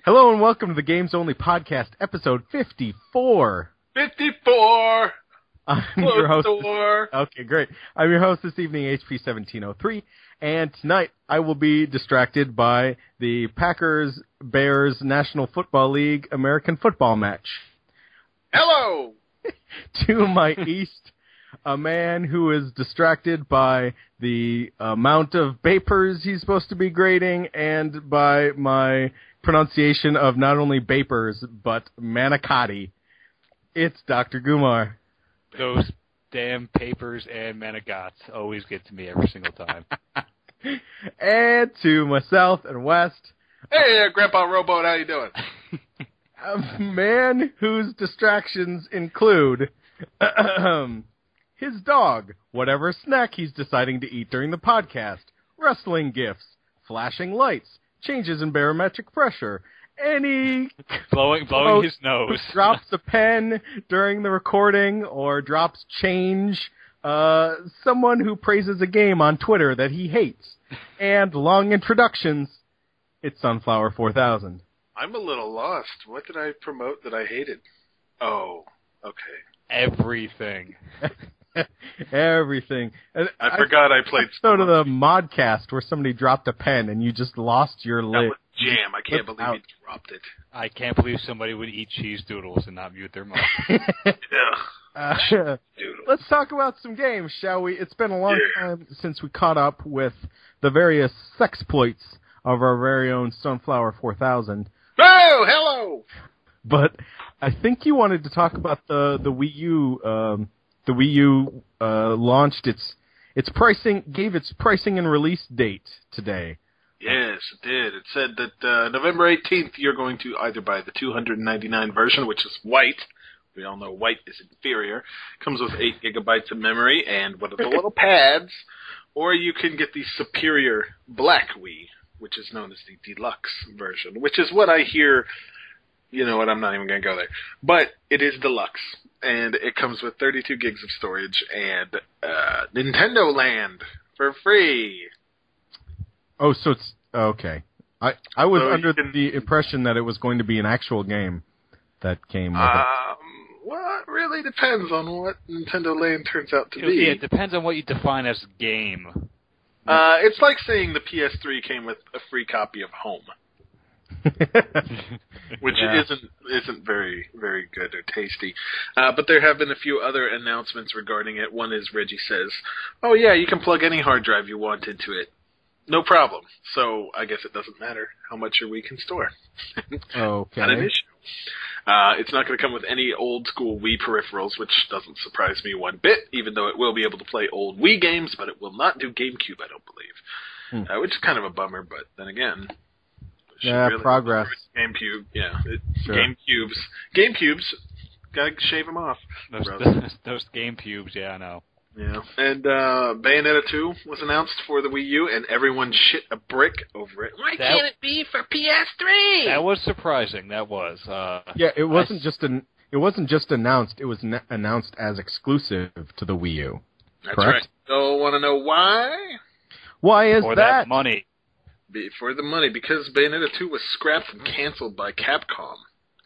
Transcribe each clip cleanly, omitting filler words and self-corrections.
Hello and welcome to the Games Only Podcast, episode 54. 54! I'm your host. Okay, great. I'm your host this evening, HP1703, and tonight I will be distracted by the Packers-Bears National Football League American football match. Hello! To my east, a man who is distracted by the amount of vapors he's supposed to be grading and by my pronunciation of not only vapors, but manicotti. It's Dr. Gumar. Those damn papers and manigots always get to me every single time. And to my south and west. Hey, Grandpa Rowboat, how you doing? A man whose distractions include his dog, whatever snack he's deciding to eat during the podcast, wrestling gifts, flashing lights, changes in barometric pressure, any blowing his nose, drops a pen during the recording or drops change, someone who praises a game on Twitter that he hates, and long introductions. It's Sunflower 4000. I'm a little lost. What did I promote that I hated? Oh, okay. Everything. Everything. I forgot I played. So to the modcast where somebody dropped a pen and you just lost your lid. That was jam. I can't believe you dropped it. I can't believe somebody would eat cheese doodles and not mute their mouth. Let's talk about some games, shall we? It's been a long time since we caught up with the various sexploits of our very own Sunflower 4000. Oh, hello! But I think you wanted to talk about the Wii U. The Wii U launched its pricing, gave its pricing and release date today. Yes, it did. It said that November 18th you're going to either buy the $299 version, which is white. We all know white is inferior. Comes with 8 gigabytes of memory and one of the little pads. Or you can get the superior black Wii, which is known as the deluxe version, which is what I hear. You know what, I'm not even going to go there. But it is deluxe, and it comes with 32 gigs of storage and Nintendo Land for free. Oh, so it's... Okay. I was under the impression that it was going to be an actual game that came with it. Well, it really depends on what Nintendo Land turns out to be. Yeah, it depends on what you define as game. It's like saying the PS3 came with a free copy of Home. Which isn't very, very good or tasty. But there have been a few other announcements regarding it. One is Reggie says, oh yeah, you can plug any hard drive you want into it. No problem. So I guess it doesn't matter how much your Wii can store. Okay. Not an issue. It's not going to come with any old school Wii peripherals, which doesn't surprise me one bit, even though it will be able to play old Wii games, but it will not do GameCube, I don't believe. Which is kind of a bummer, but then again... Yeah, really progress. GameCube, yeah. Sure. GameCubes, gotta shave them off. Those GameCubes, yeah, I know. Yeah. And Bayonetta 2 was announced for the Wii U, and everyone shit a brick over it. Why can't it be for PS3? That was surprising. That was. Yeah, it wasn't just announced. It was announced as exclusive to the Wii U. That's correct? right. So, want to know why? Why is for that? Money. For the money, because Bayonetta 2 was scrapped and canceled by Capcom.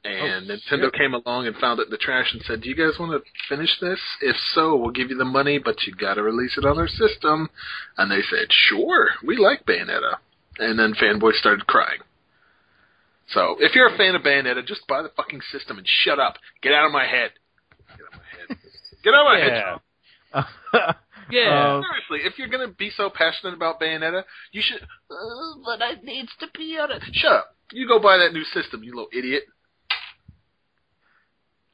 And Nintendo came along and found it in the trash and said, do you guys want to finish this? If so, we'll give you the money, but you got to release it on our system. And they said, sure, we like Bayonetta. And then fanboys started crying. So, if you're a fan of Bayonetta, just buy the fucking system and shut up. Get out of my head. Get out of my head. Yeah, seriously, if you're going to be so passionate about Bayonetta, you should... but I needs to be on it. Shut up. You go buy that new system, you little idiot.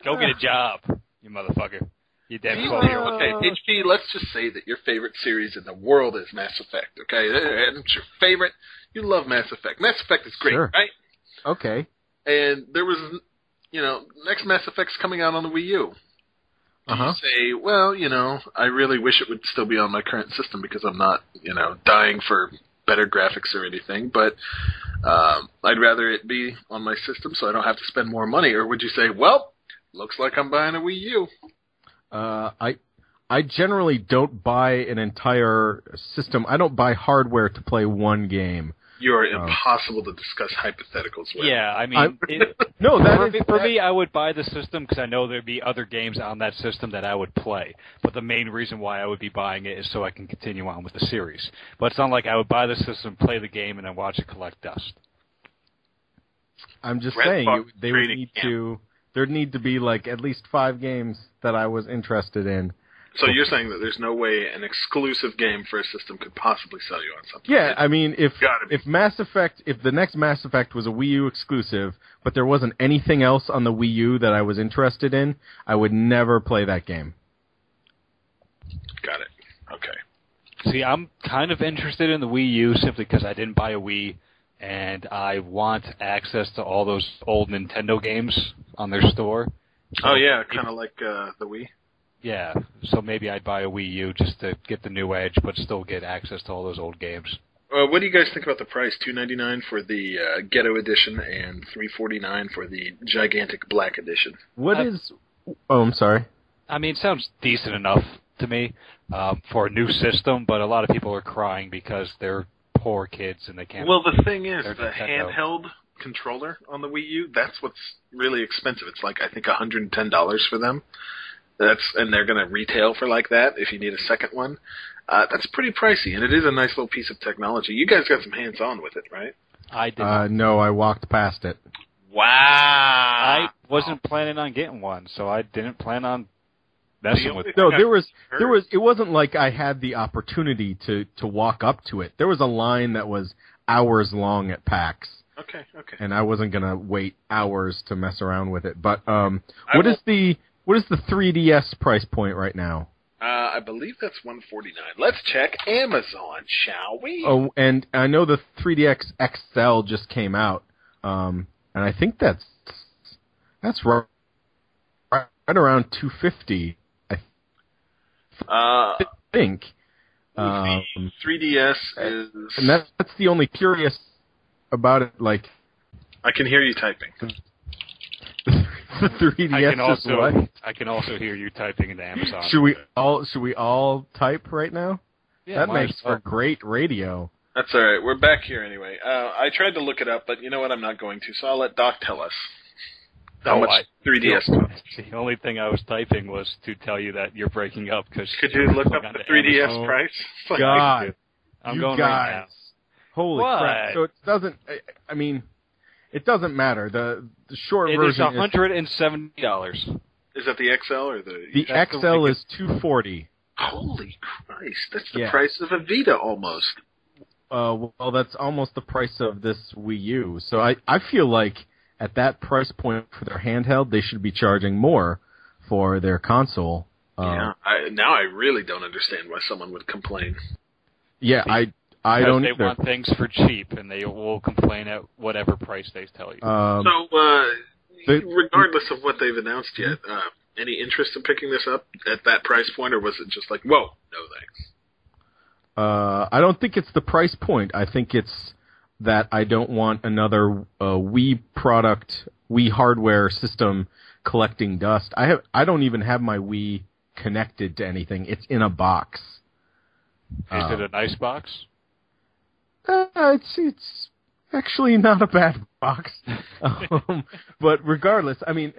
Go get a job, you motherfucker. You damn 12-year-old. Okay, HP, let's just say that your favorite series in the world is Mass Effect, okay? It's your favorite. You love Mass Effect. Mass Effect is great, right? Okay. And there was, next Mass Effect's coming out on the Wii U. You say, well, I really wish it would still be on my current system because I'm not, dying for better graphics or anything, but I'd rather it be on my system so I don't have to spend more money. Or would you say, well, looks like I'm buying a Wii U? I generally don't buy an entire system. I don't buy hardware to play one game. You're impossible to discuss hypotheticals with. Yeah, I mean, no, for me, I would buy the system because I know there'd be other games on that system that I would play. But the main reason why I would be buying it is so I can continue on with the series. But it's not like I would buy the system, play the game, and then watch it collect dust. I'm just saying there'd need to be like at least 5 games that I was interested in. So you're saying that there's no way an exclusive game for a system could possibly sell you on something? Yeah, I mean, if the next Mass Effect was a Wii U exclusive, but there wasn't anything else on the Wii U that I was interested in, I would never play that game. Got it. Okay. See, I'm kind of interested in the Wii U simply because I didn't buy a Wii, and I want access to all those old Nintendo games on their store. Oh, yeah, kind of like the Wii? Yeah, so maybe I'd buy a Wii U just to get the new Edge, but still get access to all those old games. What do you guys think about the price? $299 for the Ghetto Edition and $349 for the gigantic Black Edition. Oh, I'm sorry. I mean, it sounds decent enough to me for a new system, but a lot of people are crying because they're poor kids and they can't... Well, the thing is, the handheld controller on the Wii U, that's what's really expensive. It's like, I think, $110 for them. And they're going to retail for like that if you need a second one. That's pretty pricey, and it is a nice little piece of technology. You guys got some hands-on with it, right? I did. No, I walked past it. Wow. I wasn't planning on getting one, so I didn't plan on messing with it. No, it wasn't like I had the opportunity to walk up to it. There was a line that was hours long at PAX. Okay. And I wasn't going to wait hours to mess around with it. But what is the 3DS price point right now? I believe that's $149. Let's check Amazon, shall we? Oh, and I know the 3DX XL just came out, and I think that's right around $250. I think. 3DS is, and that's the only curious about it. Like, I can hear you typing. The 3DS I can also hear you typing into Amazon. Should we all type right now? Yeah, that makes for great radio. That's all right. We're back here anyway. I tried to look it up, but you know what? I'm not going to. So I'll let Doc tell us how much 3DS costs. The only thing I was typing was to tell you that you're breaking up. Cause could you look up the 3DS price? God, I'm going guys. right now. Holy crap! So it doesn't. I mean, it doesn't matter. The short version is $170. Is that the XL or the? The XL is $240. Holy Christ! That's the price of a Vita almost. Well, that's almost the price of this Wii U. So I feel like at that price point for their handheld, they should be charging more for their console. Now I really don't understand why someone would complain. Yeah, I don't either. They want things for cheap, and they will complain at whatever price they tell you. Regardless of what they've announced yet, any interest in picking this up at that price point, or was it just like, whoa, no thanks? I don't think it's the price point. I think it's that I don't want another Wii hardware system collecting dust. I don't even have my Wii connected to anything. It's in a box. Is it a nice box? It's actually not a bad box. But regardless, I mean,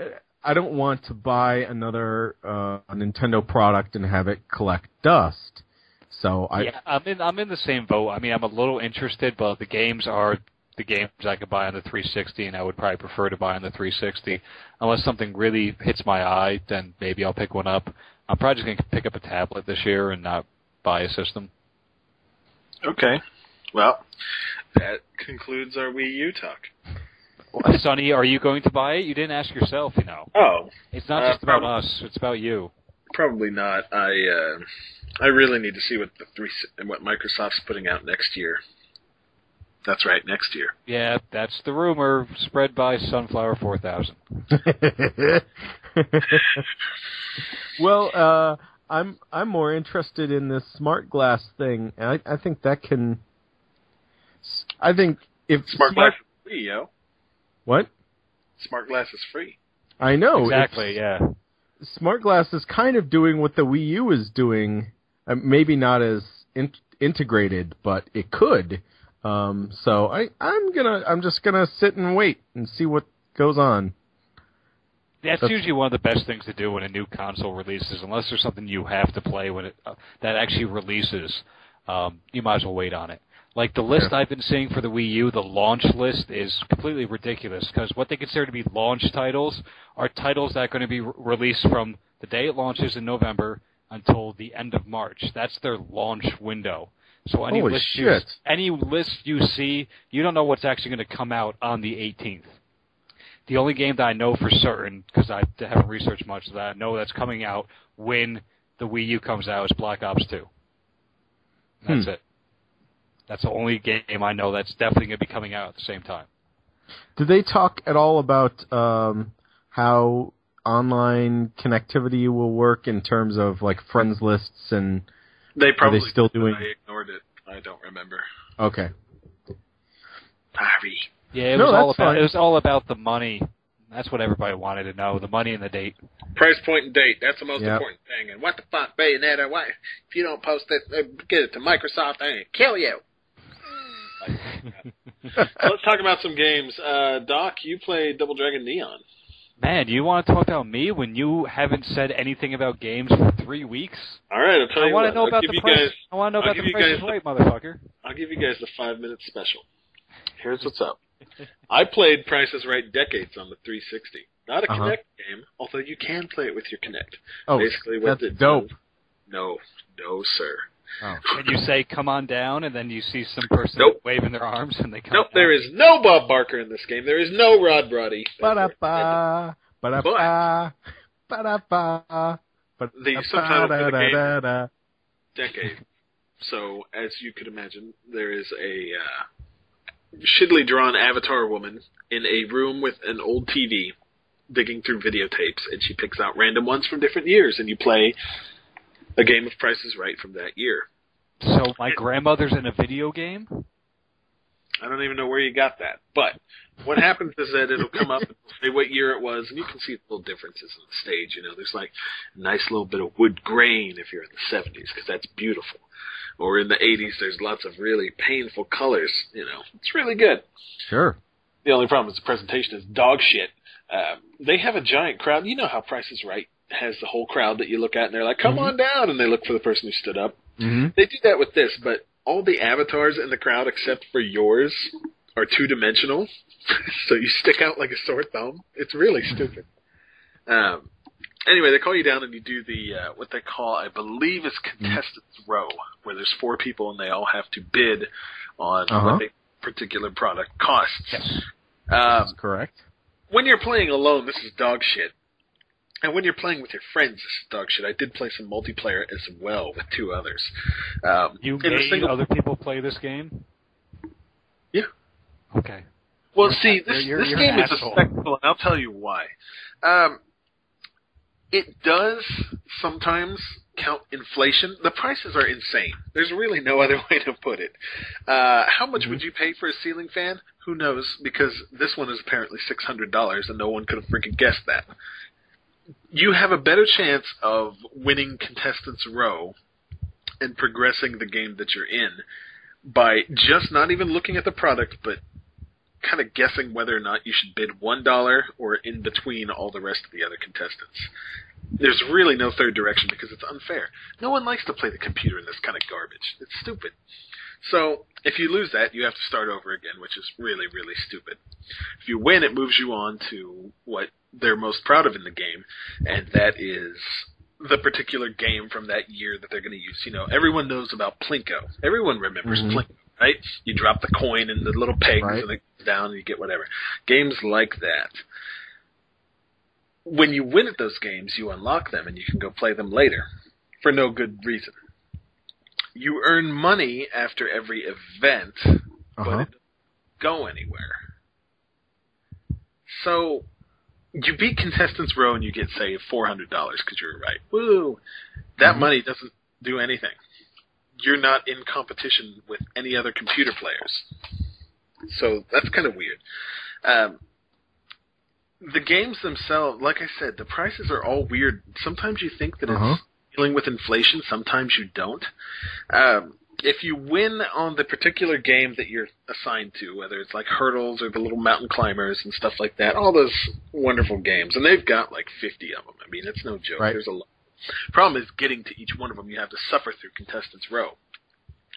I don't want to buy another Nintendo product and have it collect dust. So I'm in the same boat. I mean, I'm a little interested, but the games are the games I could buy on the 360, and I would probably prefer to buy on the 360. Unless something really hits my eye, then maybe I'll pick one up. I'm probably just going to pick up a tablet this year and not buy a system. Okay. Well, that concludes our Wii U talk. Well, Sonny, are you going to buy it? You didn't ask yourself, you know. Oh. It's not just about us. It's about you. Probably not. I really need to see what what Microsoft's putting out next year. That's right, next year. Yeah, that's the rumor spread by Sunflower 4000. Well, I'm more interested in this smart glass thing. I think that can. I think if smart glass is free, yo. What? Smart glass is free. I know exactly. Yeah. Smart glass is kind of doing what the Wii U is doing. Maybe not as integrated, but it could. So I'm just gonna sit and wait and see what goes on. That's usually one of the best things to do when a new console releases, unless there's something you have to play when it that actually releases. You might as well wait on it. Like the list I've been seeing for the Wii U, the launch list is completely ridiculous because what they consider to be launch titles are titles that are going to be released from the day it launches in November until the end of March. That's their launch window. So any list you see, you don't know what's actually going to come out on the 18th. The only game that I know for certain, because I haven't researched much, that I know that's coming out when the Wii U comes out is Black Ops 2. That's it. That's the only game I know that's definitely going to be coming out at the same time. Did they talk at all about how online connectivity will work in terms of like friends lists and they probably are they still doing? I ignored it. I don't remember. Okay. Sorry. Yeah, it was all about the money. That's what everybody wanted to know, the money and the date. Price point and date, that's the most important thing. And what the fuck, Bayonetta, why? If you don't post it, get it to Microsoft, they're going to kill you. Let's talk about some games. Doc, you played Double Dragon Neon. Man, you want to talk about me when you haven't said anything about games for 3 weeks? All right, I'll tell you what. I want to know about the Price is Right, motherfucker. I'll give you guys the 5-minute special. Here's what's up. I played Price is Right Decades on the 360. Not a Kinect game, although you can play it with your Kinect. Oh, basically what that's dope. No, sir. Oh. And you say, come on down, and then you see some person waving their arms, and they come down. There is no Bob Barker in this game. There is no Rod Brody. Ba-da-ba, ba-da-ba, ba-da-ba, the subtitle for the game, Decade. So, as you could imagine, there is a shittily drawn avatar woman in a room with an old TV digging through videotapes, and she picks out random ones from different years, and you play a game of Price is Right from that year. So my grandmother's in a video game? I don't even know where you got that. But what happens is that it'll come up and say what year it was, and you can see the little differences in the stage. You know, there's like a nice little bit of wood grain if you're in the 70s, because that's beautiful. Or in the 80s, there's lots of really painful colors. You know, it's really good. Sure. The only problem is the presentation is dog shit. They have a giant crowd. You know how Price is Right has the whole crowd that you look at, and they're like, come on down, and they look for the person who stood up. Mm-hmm. They do that with this, but all the avatars in the crowd except for yours are two-dimensional, so you stick out like a sore thumb. It's really stupid. Anyway, they call you down and you do the what they call, I believe, is contestants row, where there's 4 people and they all have to bid on what a particular product costs. Yes. That's correct. When you're playing alone, this is dog shit. And when you're playing with your friends, this is dog shit. I did play some multiplayer as well with 2 others. You made other people play this game? Yeah. Okay. Well, this game is a spectacle, and I'll tell you why. It does sometimes count inflation. The prices are insane. There's really no other way to put it. How much would you pay for a ceiling fan? Who knows? Because this one is apparently $600, and no one could have freaking guessed that. You have a better chance of winning Contestants Row and progressing the game that you're in by just not even looking at the product, but kind of guessing whether or not you should bid $1 or in between all the rest of the other contestants. There's really no third direction because it's unfair. No one likes to play the computer in this kind of garbage. It's stupid. So if you lose that, you have to start over again, which is really, really stupid. If you win, it moves you on to what they're most proud of in the game, and that is the particular game from that year that they're going to use. You know, everyone knows about Plinko. Everyone remembers Plinko, right? You drop the coin in the little pegs and it goes down and you get whatever. Games like that. When you win at those games, you unlock them and you can go play them later for no good reason. You earn money after every event, but it doesn't go anywhere. So you beat Contestants Row and you get, say, $400 because you're right. Woo! That money doesn't do anything. You're not in competition with any other computer players. So that's kind of weird. The games themselves, like I said, the prices are all weird. Sometimes you think that it's dealing with inflation. Sometimes you don't. if you win on the particular game that you're assigned to, whether it's like hurdles or the little mountain climbers and stuff like that, all those wonderful games, and they've got like 50 of them. I mean, it's no joke. Right. There's a lot. Problem is getting to each one of them. You have to suffer through Contestants Row,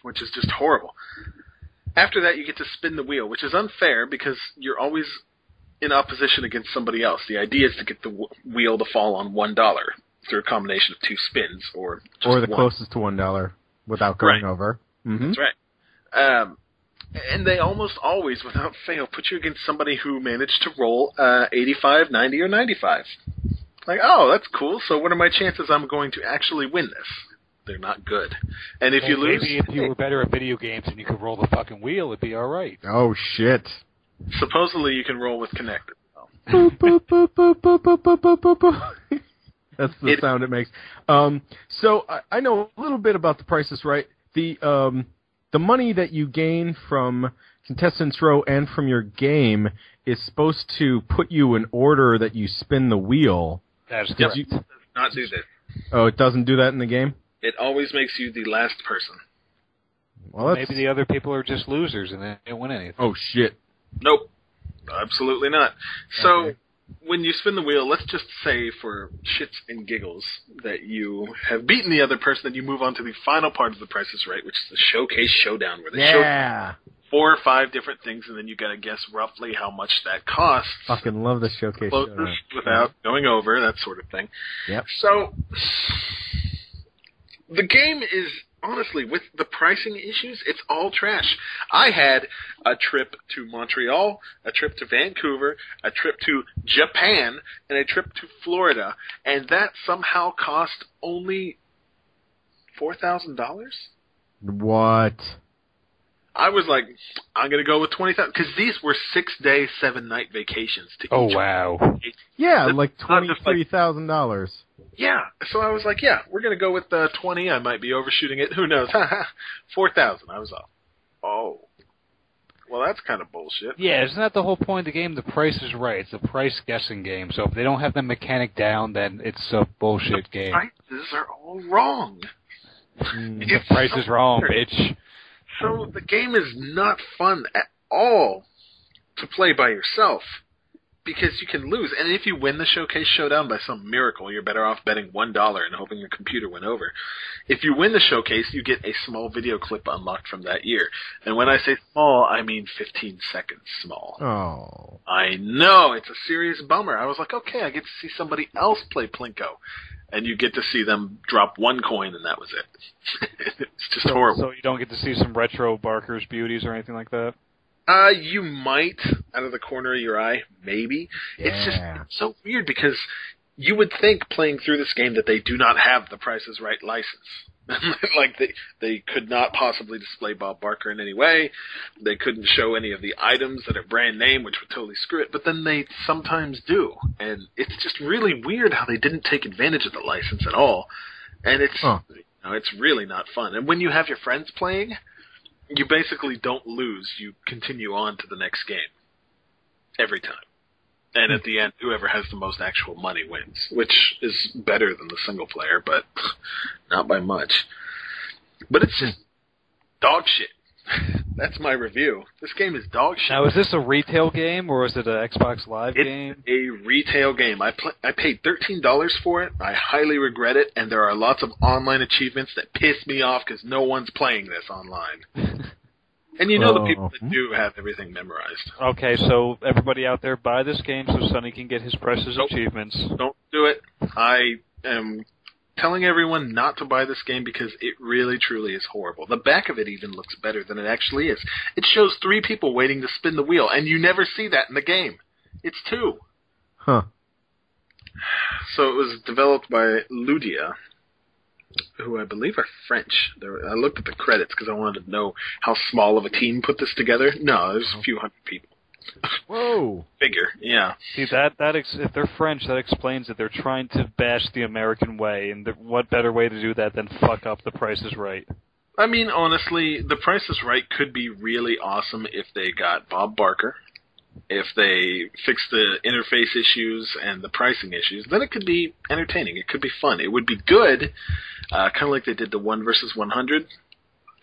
which is just horrible. After that, you get to spin the wheel, which is unfair because you're always in opposition against somebody else. The idea is to get the wheel to fall on $1 through a combination of 2 spins or just or the one. closest to $1 without going over. Mm-hmm. That's right. And they almost always, without fail, put you against somebody who managed to roll 85, 90, or 95. Like, oh, that's cool. So what are my chances I'm going to actually win this? They're not good. And if you lose... Maybe if you were better at video games and you could roll the fucking wheel, it'd be all right. Oh, shit. Supposedly you can roll with connected. Boop, boop, boop, boop, boop, boop, boop, boop, boop. That's the sound it makes. So I know a little bit about the Price is Right. The money that you gain from Contestants Row and from your game is supposed to put you in order that you spin the wheel. That's Yep. correct. It does not do this. Oh, it doesn't do that in the game? It always makes you the last person. Well, Maybe the other people are just losers and they didn't win anything. Oh, shit. Nope. Absolutely not. So, Okay. when you spin the wheel, let's just say for shits and giggles that you have beaten the other person, and you move on to the final part of the Price is Right, which is the Showcase Showdown, where they show 4 or 5 different things, and then you got to guess roughly how much that costs. Fucking love the Showcase Closest Showdown. without going over, that sort of thing. Yep. So, the game is, honestly, with the pricing issues, it's all trash. I had a trip to Montreal, a trip to Vancouver, a trip to Japan, and a trip to Florida, and that somehow cost only $4,000? What? I was like, I'm going to go with $20,000, because these were 6-day, 7-night vacations to Oh, each. wow. Yeah, That's like not just like- $23,000. Yeah, so I was like, yeah, we're going to go with 20. I might be overshooting it. Who knows? 4,000. I was off. Oh. Well, that's kind of bullshit. Yeah, isn't that the whole point of the game? The Price is Right. It's a price guessing game. So if they don't have the mechanic down, then it's a bullshit game. Prices are all wrong. The price is wrong, weird. bitch. So the game is not fun at all to play by yourself because you can lose. And if you win the Showcase Showdown by some miracle, you're better off betting $1 and hoping your computer went over. If you win the Showcase, you get a small video clip unlocked from that year. And when I say small, I mean 15 seconds small. Oh. I know, it's a serious bummer. I was like, okay, I get to see somebody else play Plinko. And you get to see them drop 1 coin, and that was it. It's just horrible. So you don't get to see some retro Barker's beauties or anything like that? You might, out of the corner of your eye, maybe. It's just so weird because you would think playing through this game that they do not have the Price is Right license. Like they could not possibly display Bob Barker in any way. They couldn't show any of the items that are brand name, which would totally screw it. But then they sometimes do, and it's just really weird how they didn't take advantage of the license at all. And it's it's really not fun. And when you have your friends playing, you basically don't lose. You continue on to the next game every time. And at the end, whoever has the most actual money wins, which is better than the single player, but not by much. But it's just dog shit. That's my review. This game is dog shit. Now, is this a retail game or is it an Xbox Live game? It's a retail game. I paid $13 for it. I highly regret it, and there are lots of online achievements that piss me off because no one's playing this online. And you know the people that do have everything memorized. Okay, so everybody out there, buy this game so Sonny can get his precious achievements. Don't do it. I am telling everyone not to buy this game because it really, truly is horrible. The back of it even looks better than it actually is. It shows 3 people waiting to spin the wheel, and you never see that in the game. It's 2. Huh. So it was developed by Ludia, who I believe are French. I looked at the credits because I wanted to know how small of a team put this together. No, there's a few hundred people. Whoa. Figure, yeah. See, if they're French, that explains that they're trying to bash the American way, and what better way to do that than fuck up The Price is Right? I mean, honestly, The Price is Right could be really awesome if they got Bob Barker. If they fix the interface issues and the pricing issues, then it could be entertaining. It could be fun. It would be good, kind of like they did the 1 versus 100.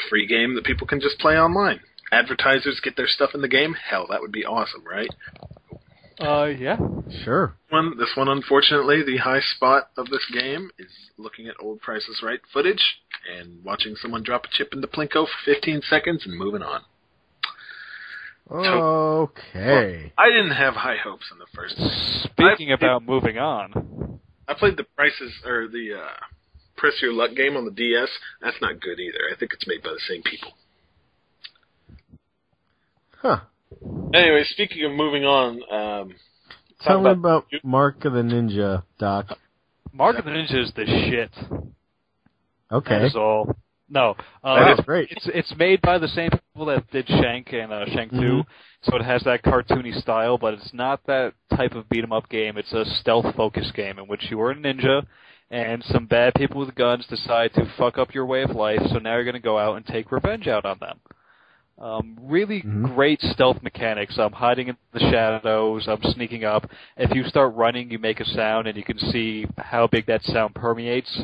free game that people can just play online. Advertisers get their stuff in the game. Hell, that would be awesome, right? Yeah. Sure. This one, unfortunately, the high spot of this game is looking at old Price is Right footage and watching someone drop a chip into Plinko for 15 seconds and moving on. Okay. I didn't have high hopes in the first place. Speaking about moving on, I played the Press Your Luck game on the DS. That's not good either. I think it's made by the same people. Huh. Anyway, speaking of moving on, tell me about Mark of the Ninja, Doc. Mark of the Ninja is the shit. Okay. That's all. No. That's great. It's made by the same people that did Shank and Shank 2, so it has that cartoony style, but it's not that type of beat-em-up game. It's a stealth-focused game in which you are a ninja, and some bad people with guns decide to fuck up your way of life, so now you're going to go out and take revenge out on them. Really great stealth mechanics. I'm hiding in the shadows. I'm sneaking up. If you start running, you make a sound, and you can see how big that sound permeates.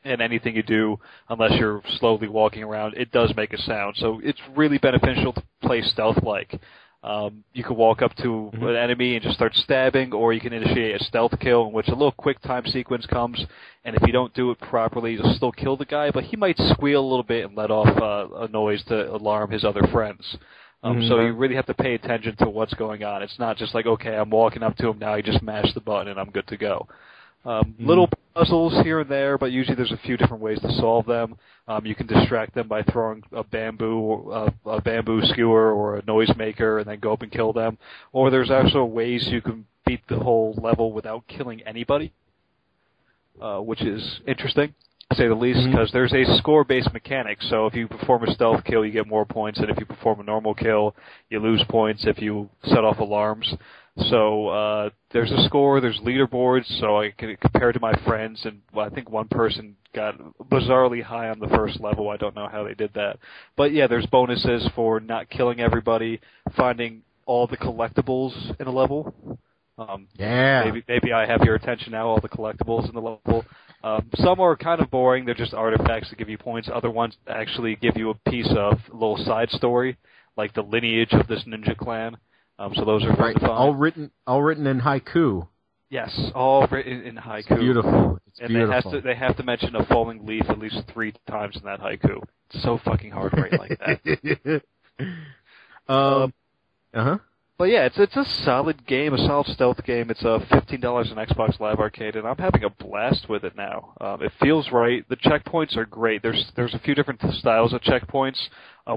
And anything you do, unless you're slowly walking around, it does make a sound. So it's really beneficial to play stealth-like. You can walk up to an enemy and just start stabbing, or you can initiate a stealth kill in which a little quick time sequence comes, and if you don't do it properly, you'll still kill the guy, but he might squeal a little bit and let off a noise to alarm his other friends. So you really have to pay attention to what's going on. It's not just like, okay, I'm walking up to him now, you just mash the button and I'm good to go. Little puzzles here and there, but usually there's a few different ways to solve them. You can distract them by throwing a bamboo skewer or a noisemaker and then go up and kill them. Or there's also ways you can beat the whole level without killing anybody, which is interesting, to say the least, because there's a score-based mechanic. So if you perform a stealth kill, you get more points, and if you perform a normal kill, you lose points if you set off alarms. So there's a score, there's leaderboards, so I can compare to my friends, and I think one person got bizarrely high on the first level. I don't know how they did that. But yeah, there's bonuses for not killing everybody, finding all the collectibles in a level. Maybe I have your attention now, all the collectibles in the level. Some are kind of boring, they're just artifacts that give you points. Other ones actually give you a piece of a little side story, like the lineage of this ninja clan. So those are fun to find. All written in haiku. Yes, all written in haiku. It's beautiful. And they have to mention a falling leaf at least 3 times in that haiku. It's so fucking hard to write like that. But yeah, it's a solid game, a solid stealth game. It's $15 on Xbox Live Arcade, and I'm having a blast with it now. It feels right. The checkpoints are great. There's a few different styles of checkpoints.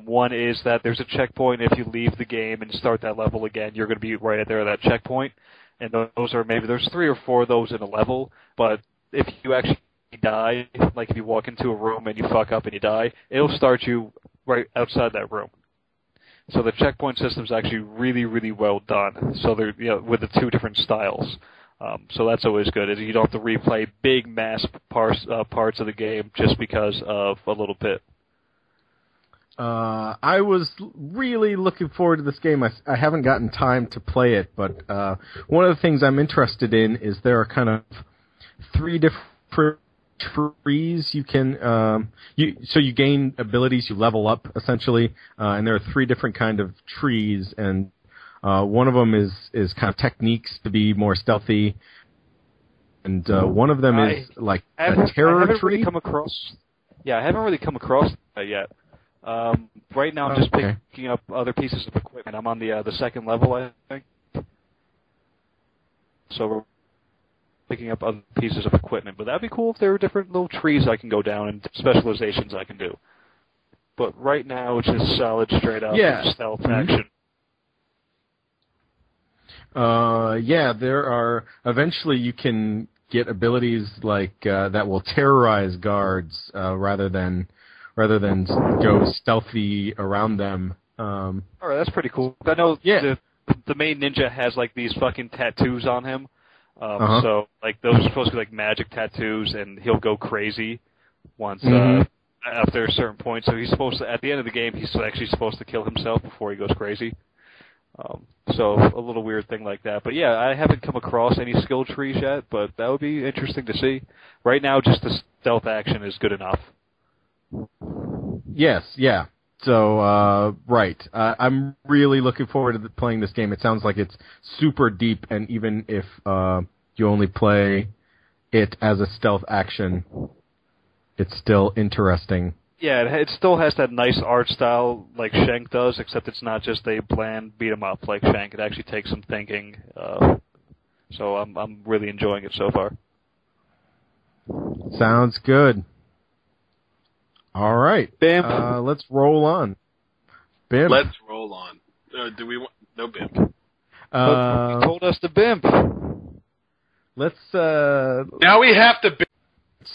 One is that there's a checkpoint if you leave the game and start that level again, you're going to be right there at that checkpoint. And those are there's 3 or 4 of those in a level. But if you actually die, like if you walk into a room and you fuck up and you die, it'll start you right outside that room. So the checkpoint system is actually really, really well done. So they're with the 2 different styles. So that's always good. Is you don't have to replay big mass parts of the game just because of a little bit. I was really looking forward to this game. I haven't gotten time to play it, but one of the things I'm interested in is there are kind of 3 different trees you can you gain abilities, you level up essentially, and there are 3 different kind of trees, and one of them is kind of techniques to be more stealthy, and one of them is like a terror tree. I haven't really come across that yet. Right now I'm just picking up other pieces of equipment. I'm on the 2nd level, I think. So we're picking up other pieces of equipment. But that'd be cool if there were different little trees I can go down and specializations I can do. But right now it's just solid, straight up stealth action. There are... Eventually you can get abilities like that will terrorize guards rather than go stealthy around them. All right, that's pretty cool. I know the main ninja has like these fucking tattoos on him. So like those are supposed to be like magic tattoos, and he'll go crazy once after a certain point. So he's supposed to, at the end of the game, he's actually supposed to kill himself before he goes crazy. So a little weird thing like that. But yeah, I haven't come across any skill trees yet, but that would be interesting to see. Right now, just the stealth action is good enough. Yes, yeah. So, right. I'm really looking forward to playing this game. It sounds like it's super deep, and even if you only play it as a stealth action, it's still interesting. Yeah, it still has that nice art style like Shank does, except it's not just a bland beat 'em up like Shank. It actually takes some thinking. So I'm really enjoying it so far. Sounds good. All right. Bimp. Let's roll on. Bimp. Let's roll on. Do we want... No Bimp. You told us to Bimp. Let's... Now we have to Bimp.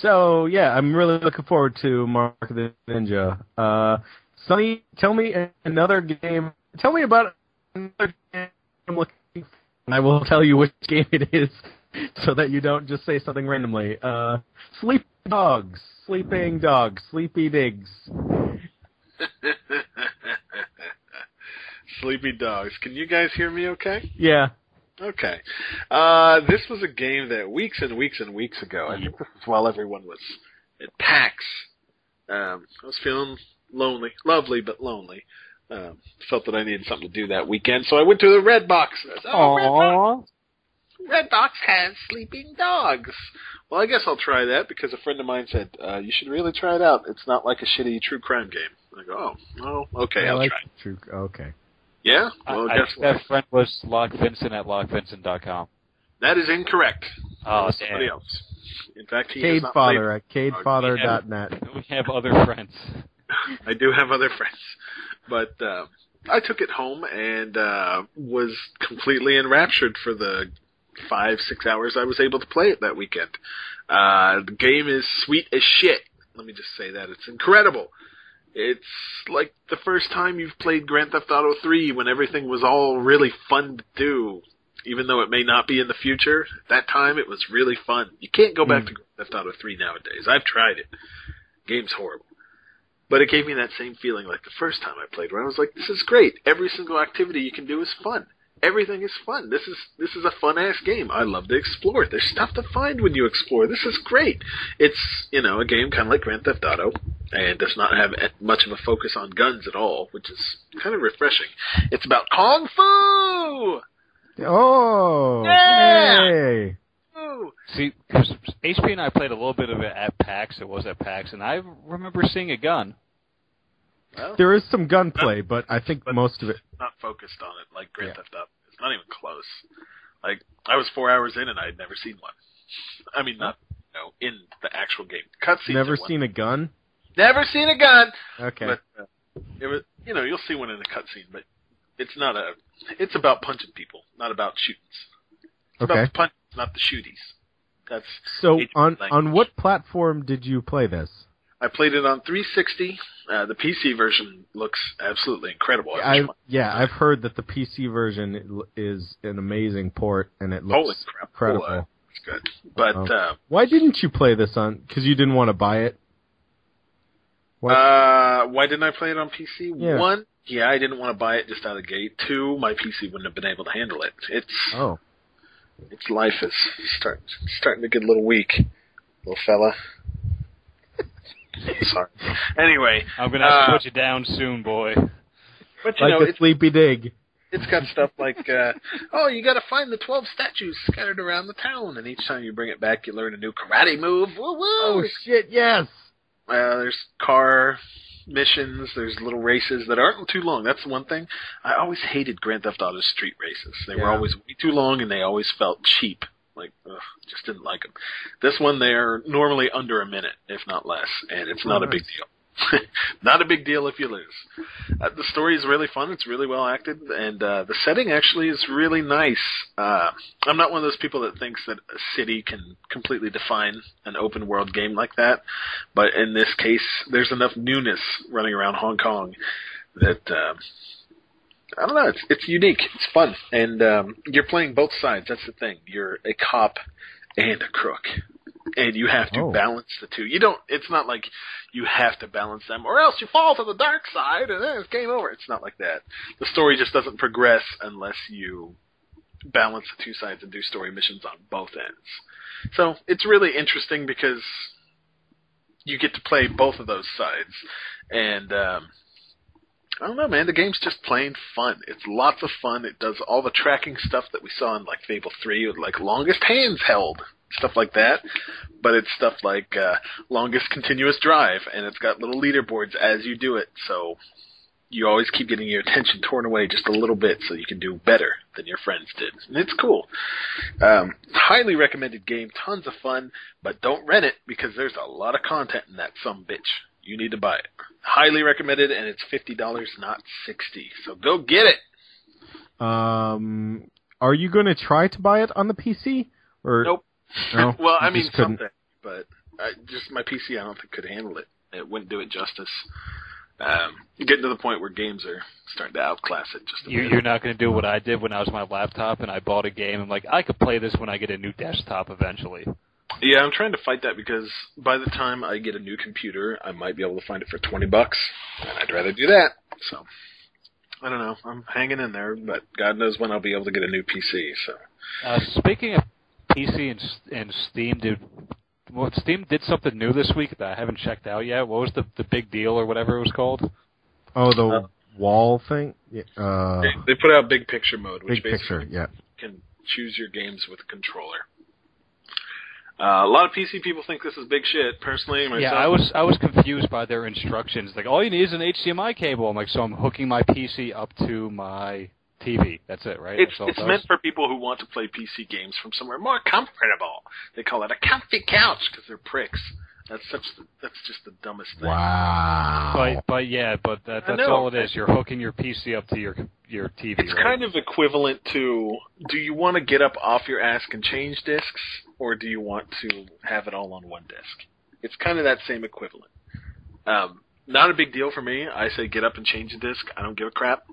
So, yeah, I'm really looking forward to Mark of the Ninja. Sonny, tell me another game. Tell me about another game I'm looking for, and I will tell you which game it is so that you don't just say something randomly. Sleeping Dogs, Sleepy Digs. Sleepy Dogs. Can you guys hear me okay? Yeah. Okay. This was a game that weeks and weeks and weeks ago, I think this was while everyone was at PAX, I was feeling lonely. Lovely, but lonely. Felt that I needed something to do that weekend, so I went to the Redbox. I said, Redbox has Sleeping Dogs. Well, I guess I'll try that because a friend of mine said, you should really try it out. It's not like a shitty true crime game. I go, okay, I'll try it. Okay. Yeah? Well, guess what? That friend was Lock Vincent at lockvincent.com. That is incorrect. Oh, somebody else. In fact, he Cadefather has not played. at cadefather.net. We have other friends. I do have other friends. But I took it home and was completely enraptured for the 5-6 hours I was able to play it that weekend. The game is sweet as shit. Let me just say that. It's incredible. It's like the first time you've played Grand Theft Auto 3 when everything was all really fun to do. Even though it may not be in the future, at that time it was really fun. You can't go back to Grand Theft Auto 3 nowadays. I've tried it. Game's horrible. But it gave me that same feeling like the first time I played, where I was like, this is great. Every single activity you can do is fun. Everything is fun. This is a fun-ass game. I love to explore. There's stuff to find when you explore. This is great. It's, a game kind of like Grand Theft Auto, and does not have much of a focus on guns at all, which is kind of refreshing. It's about Kung Fu! Oh! Yeah! Hey. See, because HP and I played a little bit of it at PAX. It was at PAX, and I remember seeing a gun. Well, There is some gunplay, but I think most of it... not focused on it like Grand Theft Auto. It's not even close. Like, I was 4 hours in and I had never seen one. I mean, not, in the actual game. Cutscenes. Never seen a gun? Never seen a gun! Okay. But, it was, you'll see one in a cutscene, but it's about punching people, not about shootings. It's about the punches, not the shooties. That's so, on what platform did you play this? I played it on 360. The PC version looks absolutely incredible. I've heard that the PC version is an amazing port, and it looks incredible. It's good. But why didn't you play this on? Because you didn't want to buy it. Why didn't I play it on PC? Yeah. 1, I didn't want to buy it just out of the gate. 2, my PC wouldn't have been able to handle it. Its life is starting to get a little weak, little fella. Sorry. Anyway, I'm gonna have to put you down soon, boy. But like a sleepy dig. It's got stuff like, you got to find the 12 statues scattered around the town, and each time you bring it back, you learn a new karate move. Woo woo! Oh shit! Yes. There's car missions. There's little races that aren't too long. That's the one thing. I always hated Grand Theft Auto street races. They were always way too long, and they always felt cheap. Like, just didn't like them. This one, they're normally under a minute, if not less, and it's not a big deal. Not a big deal if you lose. The story is really fun. It's really well acted, and the setting actually is really nice. I'm not one of those people that thinks that a city can completely define an open world game like that, but in this case, there's enough newness running around Hong Kong that I don't know. It's unique. It's fun, and you're playing both sides. That's the thing. You're a cop and a crook, and you have to balance the two. It's not like you have to balance them, or else you fall to the dark side, and then it's game over. It's not like that. The story just doesn't progress unless you balance the two sides and do story missions on both ends. So it's really interesting because you get to play both of those sides. And I don't know, man. The game's just plain fun. It's lots of fun. It does all the tracking stuff that we saw in like Fable 3, with like longest hands held, stuff like that. But it's stuff like longest continuous drive, and it's got little leaderboards as you do it. So you always keep getting your attention torn away just a little bit so you can do better than your friends did. And it's cool. Highly recommended game. Tons of fun. But don't rent it because there's a lot of content in that sumbitch. You need to buy it. Highly recommended, and it's $50, not $60. So go get it. Are you going to try to buy it on the PC? Or nope. No, well, I mean, something. But just my PC, I don't think could handle it. It wouldn't do it justice. Getting to the point where games are starting to outclass it just a bit. You're not going to do what I did when I was on my laptop and I bought a game. I'm like, I could play this when I get a new desktop eventually. Yeah, I'm trying to fight that because by the time I get a new computer, I might be able to find it for $20, and I'd rather do that. So, I don't know. I'm hanging in there, but God knows when I'll be able to get a new PC. So, speaking of PC and Steam, Steam did something new this week that I haven't checked out yet. What was the big deal or whatever it was called? Oh, the wall thing? They put out Big Picture mode, which Big Picture, yeah. You can choose your games with a controller. A lot of PC people think this is big shit. Personally, myself, yeah, I was confused by their instructions. Like, all you need is an HDMI cable. I'm like, so I'm hooking my PC up to my TV. That's it, right? It's meant for people who want to play PC games from somewhere more comfortable. They call it a comfy couch because they're pricks. That's just the dumbest thing. Wow. But that's all it is. You're hooking your PC up to your TV. It's kind of equivalent to, do you want to get up off your ass and change discs, or do you want to have it all on one disc? It's kind of that same equivalent. Not a big deal for me. I say get up and change the disc. I don't give a crap.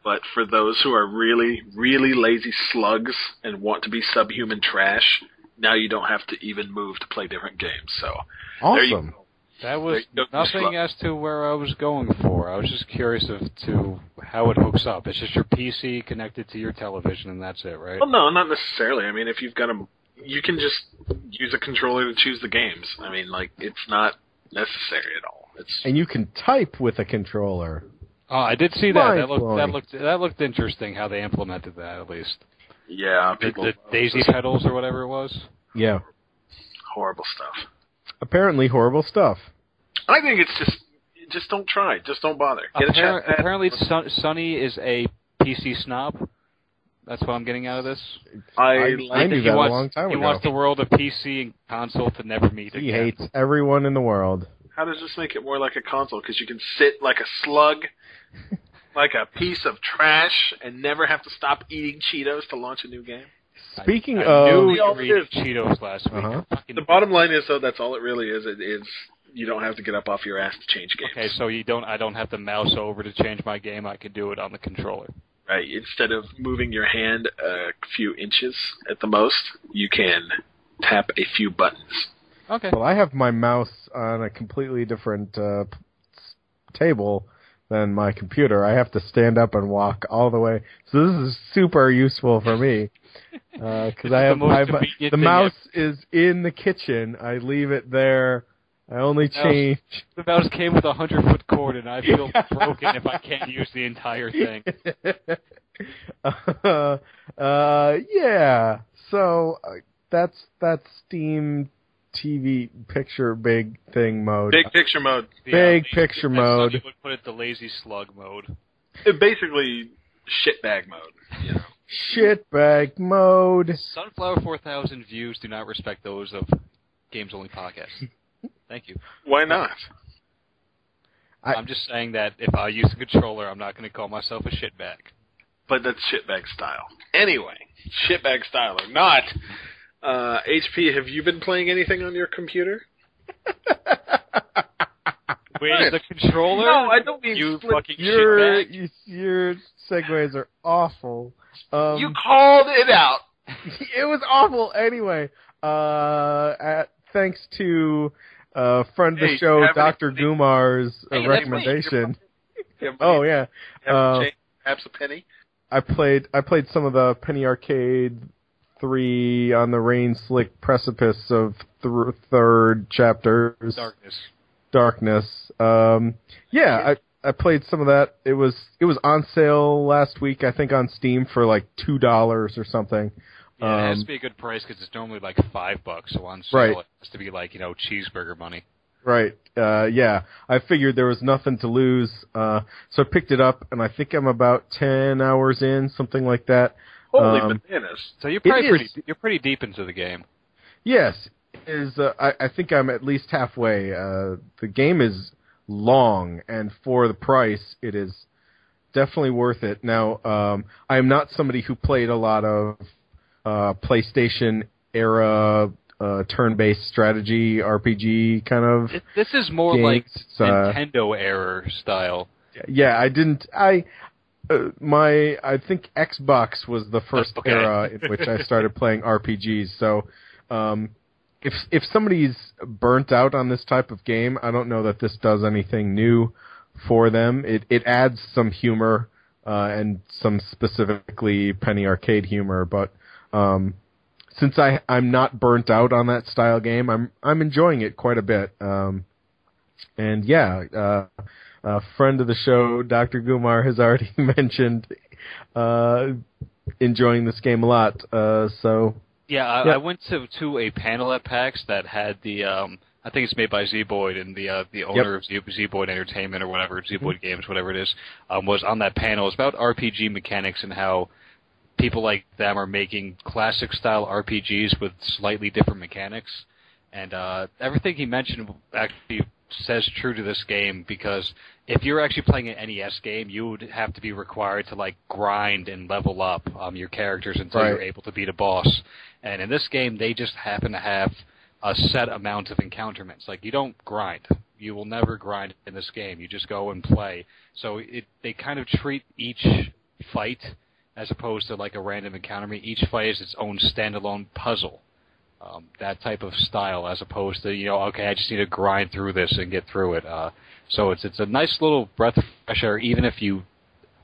But for those who are really, really lazy slugs and want to be subhuman trash, now you don't have to even move to play different games. So awesome. There you go. That was nothing as to where I was going for. I was just curious as to how it hooks up. It's just your PC connected to your television, and that's it, right? Well, no, not necessarily. I mean, if you've got you can just use a controller to choose the games. I mean, like, it's not necessary at all. And you can type with a controller. Oh, I did see that. That looked interesting how they implemented that, at least. Yeah, the daisy pedals or whatever it was. Yeah. Horrible stuff. Apparently horrible stuff. I think it's just don't try. Just don't bother. Apparently Sonny is a PC snob. That's what I'm getting out of this. I knew that a long time ago. He wants the world of PC and console to never meet again. He hates everyone in the world. How does this make it more like a console? Because you can sit like a slug, like a piece of trash, and never have to stop eating Cheetos to launch a new game? Speaking I of... knew you were eating Cheetos last week. The bottom line is, though, that's all it really is. It is you don't have to get up off your ass to change games. Okay, so I don't have to mouse over to change my game. I can do it on the controller. Right. Instead of moving your hand a few inches at the most, you can tap a few buttons. Okay. Well, I have my mouse on a completely different table than my computer. I have to stand up and walk all the way. So this is super useful for me. Because I have the mouse is in the kitchen. I leave it there. I only change. The mouse came with a 100-foot cord, and I feel broken if I can't use the entire thing. Yeah. So that's Steam TV picture big thing mode. Big picture mode. Big picture mode. Sonny would put it the lazy slug mode. Basically, shitbag mode. You know. Shitbag mode. Sunflower 4000 views do not respect those of Games Only Podcast. Thank you. Why not? I'm just saying that if I use a controller, I'm not going to call myself a shitbag. But that's shitbag style. Anyway, shitbag style or not, HP, have you been playing anything on your computer? With the controller? No, I don't mean you split. fucking shitbag. Your segues are awful. You called it out. It was awful anyway. Thanks to friend of the show, Dr. Gumar's recommendation. Oh yeah. Perhaps a penny. I played some of the Penny Arcade 3 on the rain slick precipice of third chapters. Darkness. I played some of that. It was on sale last week, I think, on Steam for like $2 or something. Yeah, it has to be a good price because it's normally like $5. So on sale, It has to be like cheeseburger money. Right. I figured there was nothing to lose, so I picked it up, and I think I'm about 10 hours in, something like that. Holy bananas! So you're probably pretty deep into the game. Yes, I think I'm at least halfway. The game is long, and for the price, it is definitely worth it. Now, I am not somebody who played a lot of PlayStation era turn-based strategy RPG kind of. This is more games. like Nintendo era style. Yeah, I didn't. I think Xbox was the first era in which I started playing RPGs. So, if somebody's burnt out on this type of game, I don't know that this does anything new for them. It adds some humor and some specifically penny arcade humor, but since I'm not burnt out on that style game, I'm enjoying it quite a bit. A friend of the show, Dr. Gumar, has already mentioned enjoying this game a lot. I went to a panel at PAX that had the I think it's made by Z-Boyd, and the owner of Z-Boyd Entertainment or whatever, Z-Boyd Games, whatever it is, was on that panel. It's about RPG mechanics and how people like them are making classic-style RPGs with slightly different mechanics. And everything he mentioned actually says true to this game, because if you're actually playing an NES game, you would have to be required to grind and level up your characters until you're able to beat a boss. And in this game, they just happen to have a set amount of encounterments. You don't grind. You will never grind in this game. You just go and play. So they kind of treat each fight as opposed to a random encounter. Each fight is its own standalone puzzle. That type of style, as opposed to, I just need to grind through this and get through it. So it's a nice little breath of fresh air, even if you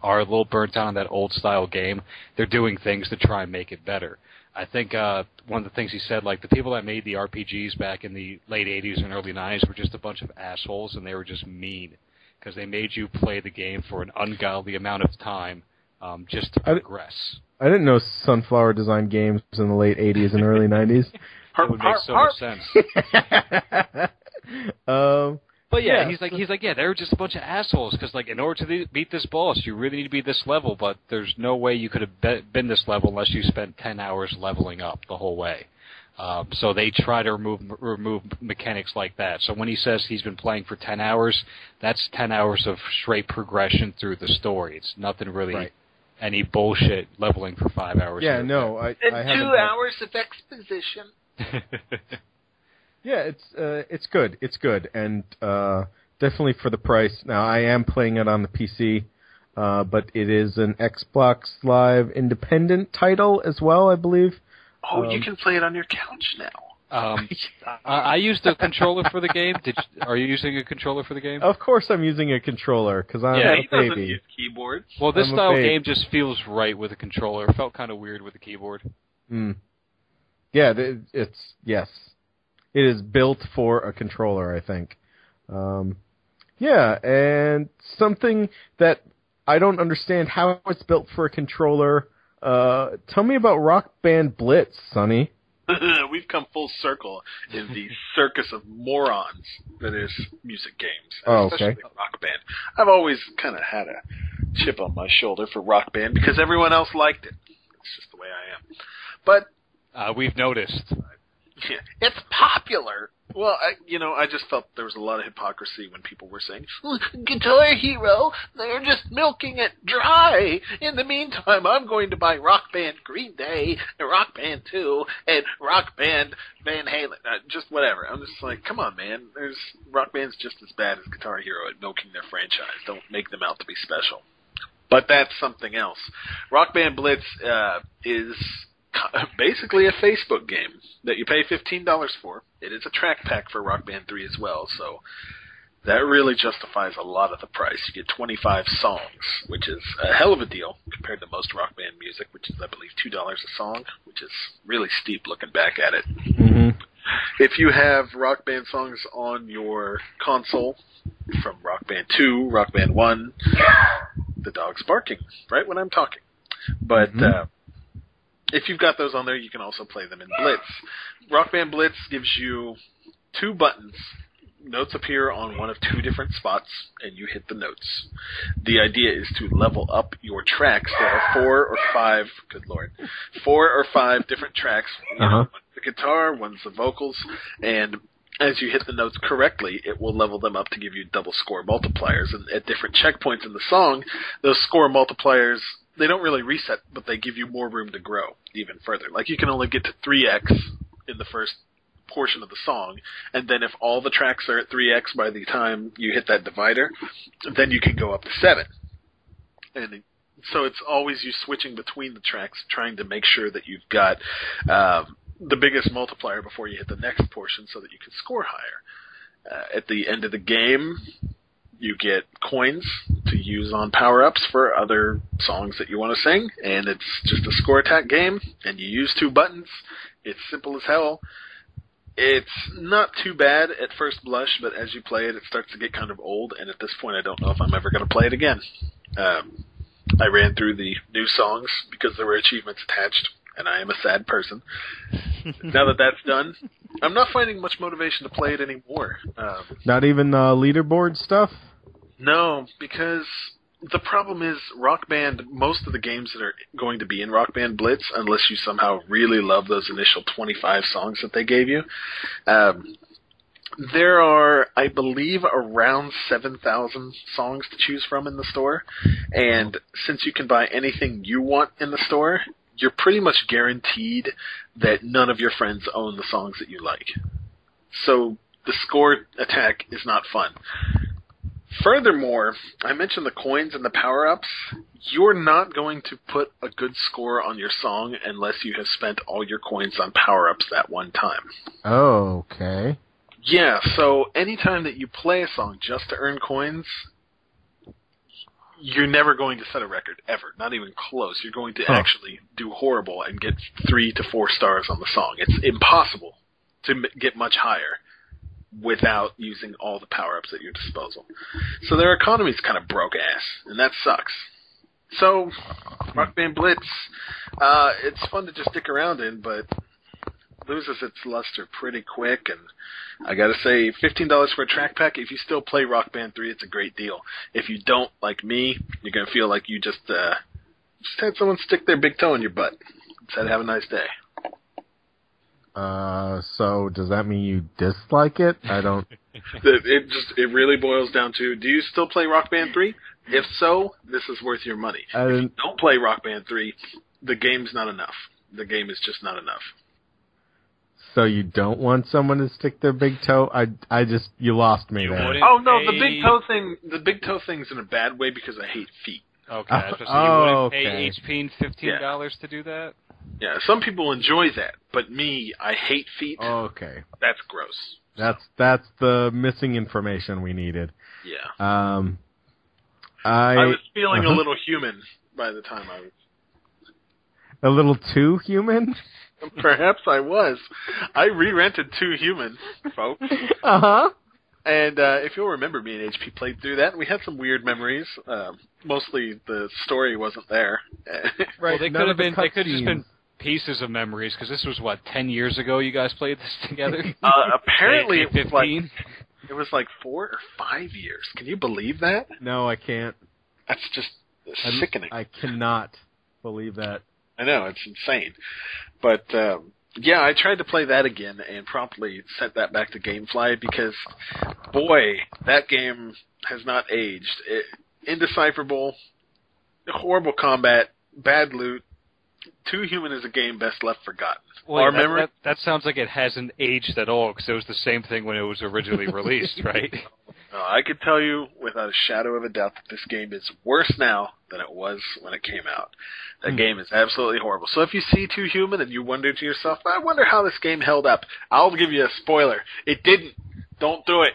are a little burnt out on that old style game. They're doing things to try and make it better. I think one of the things he said, the people that made the RPGs back in the late 80s and early 90s were just a bunch of assholes, and they were just mean, because they made you play the game for an ungodly amount of time just to progress. I didn't know Sunflower designed games in the late 80s and early 90s. It would make so much sense. But he's like, they were just a bunch of assholes, because in order to beat this boss, you really need to be this level, but there's no way you could have been this level unless you spent 10 hours leveling up the whole way. So they try to remove mechanics like that. So when he says he's been playing for 10 hours, that's 10 hours of straight progression through the story. It's nothing really any bullshit leveling for 5 hours. Yeah, no. I 2 hours of exposition. Yeah, it's good. It's good, and definitely for the price. Now, I am playing it on the PC, but it is an Xbox Live independent title as well, I believe. Oh, you can play it on your couch now. I used a controller for the game. Are you using a controller for the game? Of course I'm using a controller, because I'm a baby. He doesn't use keyboards. Well, this style game just feels right with a controller. It felt kind of weird with a keyboard. Yeah, yes. It is built for a controller, I think. And something that I don't understand how it's built for a controller. Tell me about Rock Band Blitz, Sonny. We've come full circle in the circus of morons that is music games, especially Rock Band. I've always kind of had a chip on my shoulder for Rock Band because everyone else liked it. It's just the way I am. But we've noticed. It's popular. Well, I just felt there was a lot of hypocrisy when people were saying, Guitar Hero, they're just milking it dry. In the meantime, I'm going to buy Rock Band Green Day, and Rock Band 2, and Rock Band Van Halen. Just whatever. I'm just like, come on, man. Rock Band's just as bad as Guitar Hero at milking their franchise. Don't make them out to be special. But that's something else. Rock Band Blitz is basically a Facebook game that you pay $15 for. It is a track pack for Rock Band 3 as well, so that really justifies a lot of the price. You get 25 songs, which is a hell of a deal compared to most Rock Band music, which is, I believe, $2 a song, which is really steep looking back at it. If you have Rock Band songs on your console, from Rock Band 2, Rock Band 1, the dog's barking right when I'm talking. But if you've got those on there, you can also play them in Blitz. Rock Band Blitz gives you 2 buttons. Notes appear on one of 2 different spots, and you hit the notes. The idea is to level up your tracks. There are 4 or 5, good lord, 4 or 5 different tracks. One's the guitar, one's the vocals, and as you hit the notes correctly, it will level them up to give you double score multipliers. And at different checkpoints in the song, those score multipliers, they don't really reset, but they give you more room to grow even further. Like, you can only get to 3x in the first portion of the song, and then if all the tracks are at 3x by the time you hit that divider, then you can go up to 7. And so it's always you switching between the tracks, trying to make sure that you've got the biggest multiplier before you hit the next portion so that you can score higher. At the end of the game, you get coins to use on power-ups for other songs that you want to sing, and it's just a score attack game, and you use 2 buttons. It's simple as hell. It's not too bad at first blush, but as you play it, it starts to get kind of old, and at this point I don't know if I'm ever going to play it again. I ran through the new songs because there were achievements attached, and I am a sad person. Now that that's done, I'm not finding much motivation to play it anymore. Not even leaderboard stuff? No, because the problem is Rock Band, most of the games that are going to be in Rock Band Blitz, unless you somehow really love those initial 25 songs that they gave you, there are, I believe, around 7,000 songs to choose from in the store, and since you can buy anything you want in the store, you're pretty much guaranteed that none of your friends own the songs that you like. So the score attack is not fun. Furthermore, I mentioned the coins and the power-ups. You're not going to put a good score on your song unless you have spent all your coins on power-ups that one time. Oh, okay. Yeah, so anytime that you play a song just to earn coins, you're never going to set a record, ever. Not even close. You're going to actually do horrible and get 3 to 4 stars on the song. It's impossible to get much higher without using all the power-ups at your disposal. So their economy's kind of broke-ass, and that sucks. So, Rock Band Blitz, it's fun to just stick around in, but loses its luster pretty quick, and I gotta say, $15 for a track pack, if you still play Rock Band 3, it's a great deal. If you don't, like me, you're gonna feel like you just had someone stick their big toe in your butt. Said have a nice day. So does that mean you dislike it? I don't... It really boils down to, do you still play Rock Band 3? If so, this is worth your money. If you don't play Rock Band 3, the game's not enough. The game is just not enough. So you don't want someone to stick their big toe? You lost me there. Oh no, the big toe thing's in a bad way because I hate feet. Okay, so you wouldn't pay HP $15 to do that? Yeah, some people enjoy that, but me, I hate feet. Okay. That's gross. That's the missing information we needed. Yeah. I was feeling a little human by the time I was... A little too human? Perhaps I was. I re-rented 2 Human, folks. Uh-huh. And if you'll remember, me and HP played through that, and we had some weird memories. Mostly the story wasn't there. Right. Well, they could have just been pieces of memories, because this was, 10 years ago you guys played this together? Apparently it was like 4 or 5 years. Can you believe that? No, I can't. That's just sickening. I cannot believe that. I know, it's insane. But, yeah, I tried to play that again and promptly sent that back to GameFly because, boy, that game has not aged. Indecipherable, horrible combat, bad loot. 2 Human is a game best left forgotten. Well, that sounds like it hasn't aged at all because it was the same thing when it was originally released, right? I could tell you without a shadow of a doubt that this game is worse now than it was when it came out. That game is absolutely horrible. So if you see 2 Human and you wonder to yourself, I wonder how this game held up, I'll give you a spoiler. It didn't. Don't do it.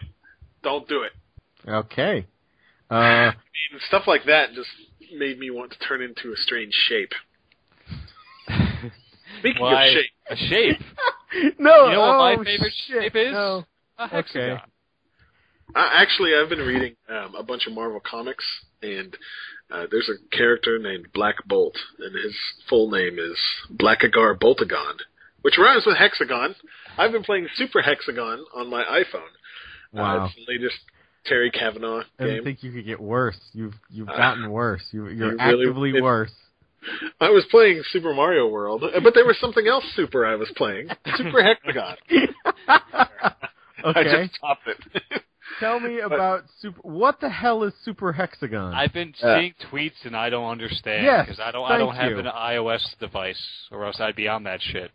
Don't do it. Okay. I mean, stuff like that just made me want to turn into a strange shape. Speaking of shape. A shape? No. You know what my favorite shit. shape is? No. A hexagon. Okay. Actually, I've been reading a bunch of Marvel comics, and there's a character named Black Bolt, and his full name is Blackagar Boltagon, which rhymes with hexagon. I've been playing Super Hexagon on my iPhone. Wow. It's the latest Terry Kavanagh I game. didn't think you could get worse. You've gotten worse. You're really- actively worse. I was playing Super Mario World, but there was something else super I was playing. Super Hexagon. I Okay. just stopped it. Tell me about Super. What the hell is Super Hexagon? I've been seeing tweets and I don't understand Yes, because I don't have you. an iOS device, or else I'd be on that shit.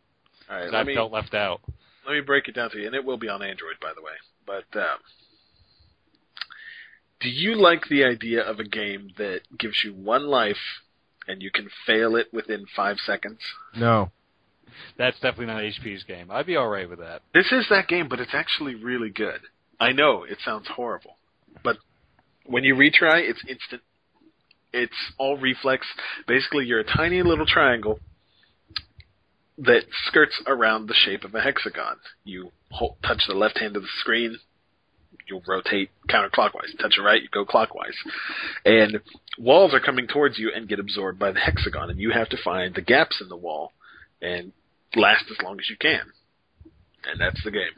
All right, 'Cause I felt left out. let me break it down to you, and it will be on Android, by the way. But do you like the idea of a game that gives you one life and you can fail it within 5 seconds? No. That's definitely not HP's game. I'd be all right with that. This is that game, but it's actually really good. I know, it sounds horrible. But when you retry, it's instant. It's all reflex. Basically, you're a tiny little triangle that skirts around the shape of a hexagon. You touch the left hand of the screen, you'll rotate counterclockwise. Touch the right, you go clockwise. And walls are coming towards you and get absorbed by the hexagon, and you have to find the gaps in the wall and last as long as you can. And that's the game.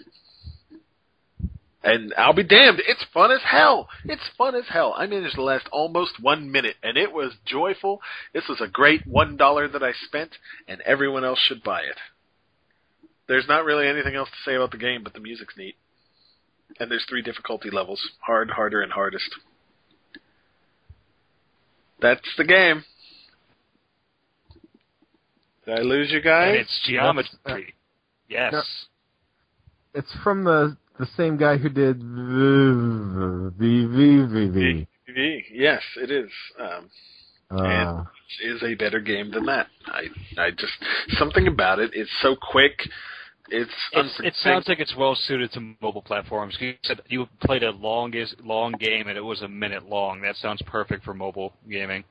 And I'll be damned, it's fun as hell. It's fun as hell. I managed to last almost 1 minute, and it was joyful. This was a great $1 that I spent, and everyone else should buy it. There's not really anything else to say about the game, but the music's neat. And there's 3 difficulty levels. Hard, harder, and hardest. That's the game. Did I lose you guys? And it's geometry. Yes. No. It's from the same guy who did VVVV. Yes, it is. And it is a better game than that. I just, something about it is so quick. It sounds like it's well suited to mobile platforms. You said you played a long game and it was a minute long. That sounds perfect for mobile gaming.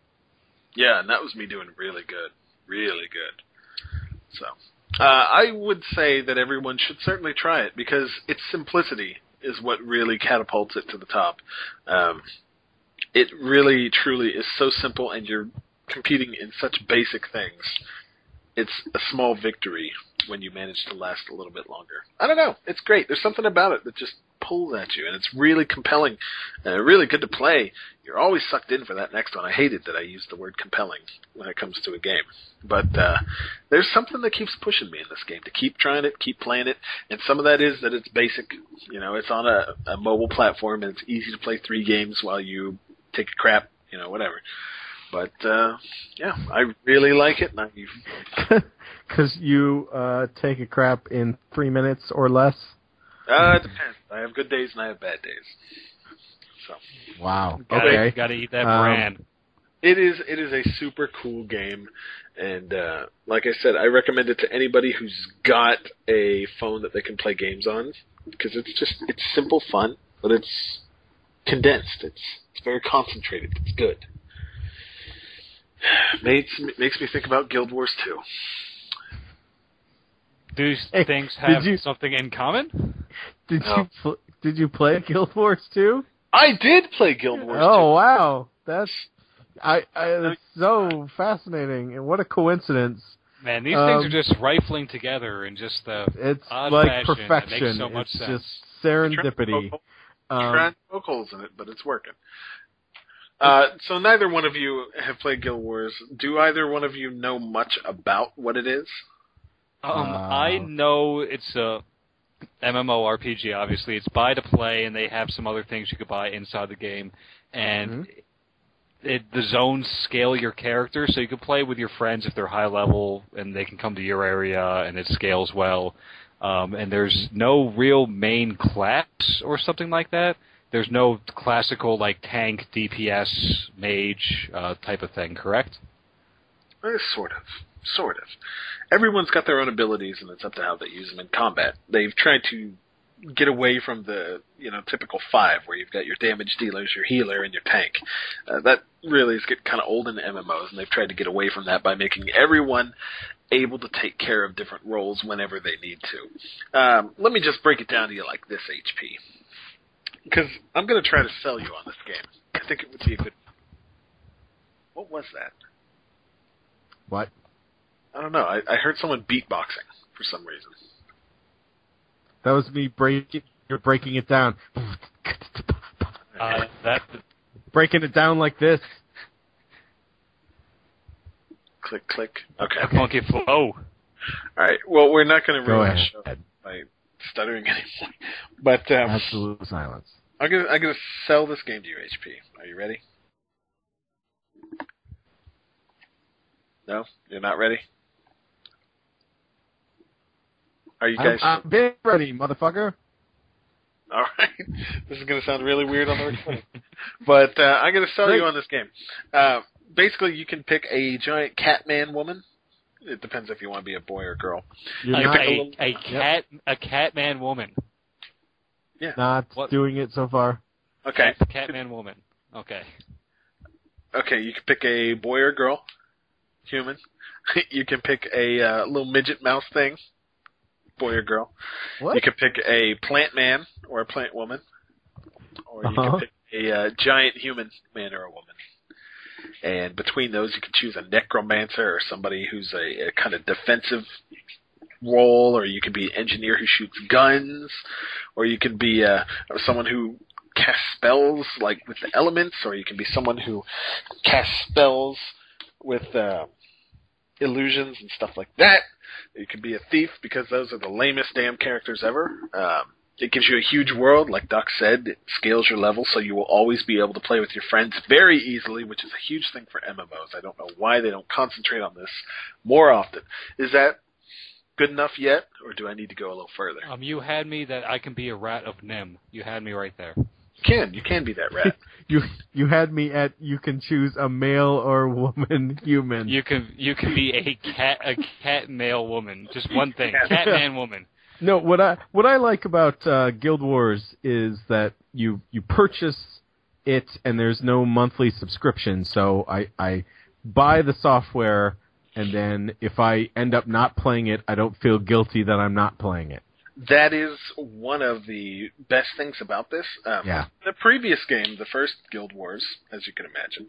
Yeah, and that was me doing really good. Really good. So, I would say that everyone should certainly try it because its simplicity is what really catapults it to the top. It really, truly is so simple, and you're competing in such basic things. It's a small victory when you manage to last a little bit longer. I don't know. It's great. There's something about it that just pulls at you, and it's really compelling and really good to play. You're always sucked in for that next one. I hated that I used the word compelling when it comes to a game. But there's something that keeps pushing me in this game to keep trying it, keep playing it, and some of that is that it's basic. You know, it's on a mobile platform, and it's easy to play 3 games while you take a crap, whatever. But, yeah, I really like it. Because you take a crap in 3 minutes or less? It depends. I have good days and I have bad days. So. Wow. Okay. Gotta eat that brand. It is a super cool game, and like I said, I recommend it to anybody who's got a phone that they can play games on, because it's simple fun, but it's condensed. It's very concentrated. It's good. Makes me think about Guild Wars 2. Do things have something in common? Did you play Guild Wars 2? I did play Guild Wars 2. Oh wow, that's so fascinating, and what a coincidence. Man, these things are just rifling together in just it's odd like fashion. perfection. It makes so much it's sense. Just serendipity. Trying to poke holes in it, but it's working. So neither one of you have played Guild Wars. Do either one of you know much about what it is? I know it's a MMORPG, obviously. It's buy to play, and they have some other things you could buy inside the game. And the zones scale your character, so you can play with your friends if they're high level, and they can come to your area, and it scales well. And there's no real main class or something like that. There's no classical, tank, DPS, mage type of thing, correct? Sort of. Everyone's got their own abilities, and it's up to how they use them in combat. They've tried to get away from the typical 5, where you've got your damage dealers, your healer, and your tank. That really is getting kind of old in the MMOs, and they've tried to get away from that by making everyone able to take care of different roles whenever they need to. Let me just break it down to you like this, HP. Because I'm going to try to sell you on this game. I think it would be a good... What was that? What? I don't know. I heard someone beatboxing for some reason. That was me You're breaking it down. Breaking it down like this. Click, click. Okay. Funky flow. All right. Well, we're not going to ruin the show ahead. by stuttering anymore. But absolute silence. I'm gonna sell this game to you, HP. Are you ready? No, you're not ready. Are you guys? I'm been ready, motherfucker. All right. This is going to sound really weird on the recording. But I'm going to sell you on this game. Basically, you can pick a giant Catman woman. It depends if you want to be a boy or girl. A Catman woman. Yeah. Not doing it so far. Okay. Catman woman. Okay. Okay, you can pick a boy or girl. Human. You can pick a little midget mouse thing. Boy or girl. What? You can pick a plant man or a plant woman. Or you can pick a giant human man or a woman. And between those, you can choose a necromancer or somebody who's a kind of defensive role, or you can be an engineer who shoots guns, or you can be someone who casts spells like with the elements, or you can be someone who casts spells with illusions and stuff like that. You can be a thief, because those are the lamest damn characters ever. It gives you a huge world, like Duck said. It scales your level, so you will always be able to play with your friends very easily, which is a huge thing for MMOs. I don't know why they don't concentrate on this more often. Is that good enough yet, or do I need to go a little further? You had me that I can be a rat of Nim. You had me right there. You can be that rat. You had me at you can choose a male or woman human. You can be a cat male woman. Just one thing. Catman woman. No, what I like about Guild Wars is that you purchase it and there's no monthly subscription. So I buy the software, and then if I end up not playing it, I don't feel guilty that I'm not playing it. That is one of the best things about this. The previous game, the first Guild Wars, as you can imagine,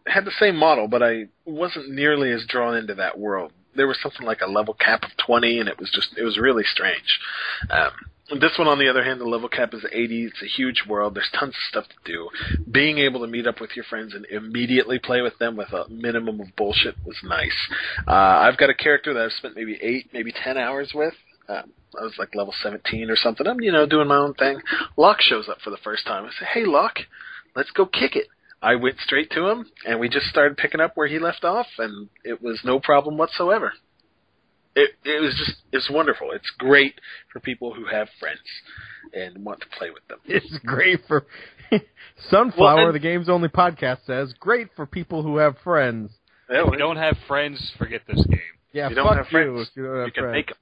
had the same model, but I wasn't nearly as drawn into that world. There was something like a level cap of 20, and it was really strange. This one, on the other hand, the level cap is 80. It's a huge world. There's tons of stuff to do. Being able to meet up with your friends and immediately play with them with a minimum of bullshit was nice. I've got a character that I've spent maybe 8, maybe 10 hours with. I was like level 17 or something. I'm, doing my own thing. Locke shows up for the first time. I say, "Hey, Locke, let's go kick it." I went straight to him, and we just started picking up where he left off, and it was no problem whatsoever. It's wonderful. It's great for people who have friends and want to play with them. It's great for Sunflower, the game's only podcast, says, great for people who have friends. If you don't have friends, forget this game. Yeah, you don't fuck have friends, you if you don't have you can friends. make them.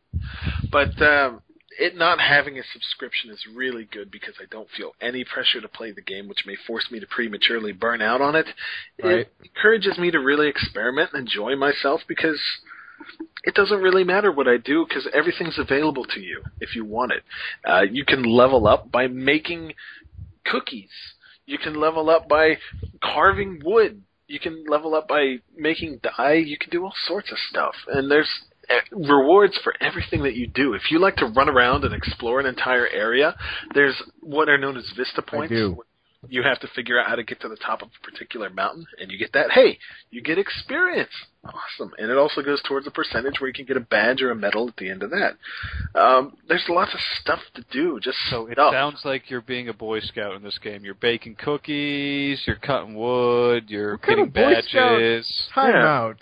But it not having a subscription is really good, because I don't feel any pressure to play the game, which may force me to prematurely burn out on it. Right. It encourages me to really experiment and enjoy myself, because it doesn't really matter what I do, because everything's available to you if you want it. You can level up by making cookies. You can level up by carving wood. You can level up by making dye. You can do all sorts of stuff. And there's rewards for everything that you do. If you like to run around and explore an entire area, there's what are known as vista points. I do. You have to figure out how to get to the top of a particular mountain, and you get that. Hey, you get experience. Awesome. And it also goes towards a percentage where you can get a badge or a medal at the end of that. There's lots of stuff to do. So it sounds like you're being a Boy Scout in this game. You're baking cookies, you're cutting wood, you're getting badges. Time out.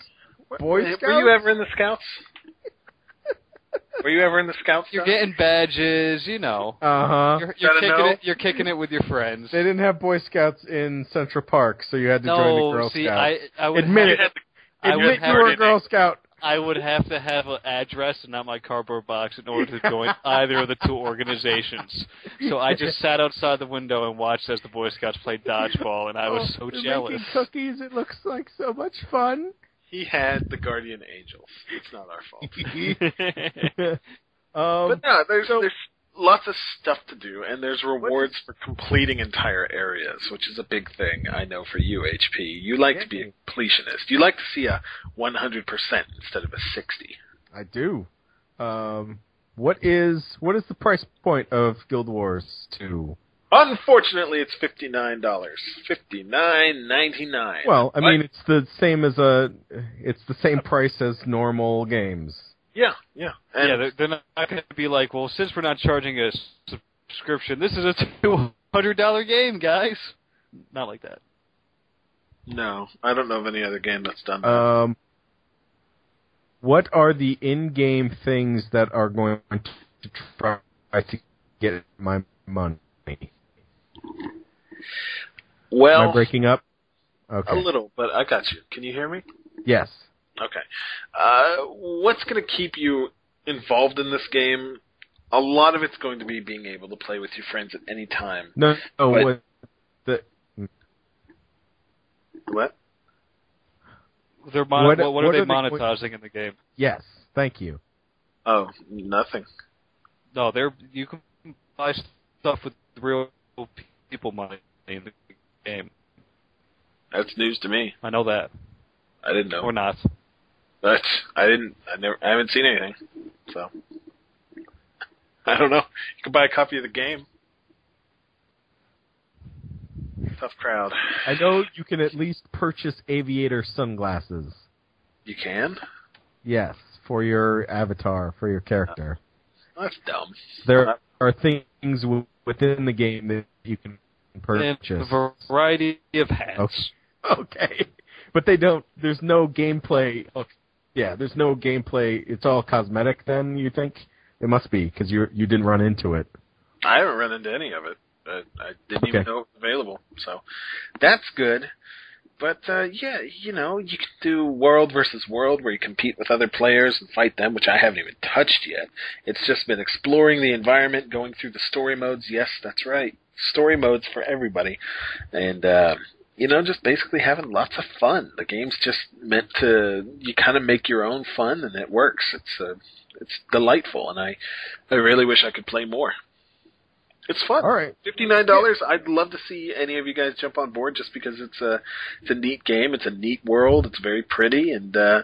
Boy Scouts? Were you ever in the Scouts? Were you ever in the Scouts? You're getting badges, Uh-huh. You're kicking it with your friends. They didn't have Boy Scouts in Central Park, so you had to join the Girl Scouts. I would Admit it. Admit you were a Girl Scout. I would have to have an address and not my cardboard box in order to join either of the two organizations. So I just sat outside the window and watched as the Boy Scouts played dodgeball, and I was so jealous. Making cookies, it looks like so much fun. He had the guardian angels. It's not our fault. But no, there's lots of stuff to do, and there's rewards for completing entire areas, which is a big thing, I know, for you, HP. You like to be a completionist. You like to see a 100% instead of a 60. I do. What is the price point of Guild Wars 2? Unfortunately, it's $59. $59.99. Well, I mean, it's the same price as normal games. Yeah. And they're not going to be like, well, since we're not charging a subscription, this is a $200 game, guys. Not like that. No, I don't know of any other game that's done that. What are the in-game things that are going to try to get my money? Well, am I breaking up? Okay. A little, but I got you. Can you hear me? Yes. Okay. What's going to keep you involved in this game? A lot of it's going to be being able to play with your friends at any time. No. What? What are they monetizing in the game? Yes. Thank you. Oh, nothing. No, you can buy stuff with real people money in the game. That's news to me. I know that. I didn't know. Or not. But I haven't seen anything. So I don't know. You can buy a copy of the game. Tough crowd. I know you can at least purchase aviator sunglasses. You can? Yes, for your avatar, for your character. That's dumb. There are things within the game that you can purchase. And a variety of hats. Okay. But they don't, there's no gameplay. Yeah, there's no gameplay. It's all cosmetic then, you think? It must be, because you didn't run into it. I haven't run into any of it. I didn't even know it was available. So that's good. But, yeah, you can do world versus world where you compete with other players and fight them, which I haven't even touched yet. It's just been exploring the environment, going through the story modes. Yes, that's right. Story modes for everybody. And, just basically having lots of fun. The game's just meant to, you kind of make your own fun, and it works. It's delightful, and I really wish I could play more. It's fun. All right. $59. I'd love to see any of you guys jump on board just because it's a neat game. It's a neat world. It's very pretty, and no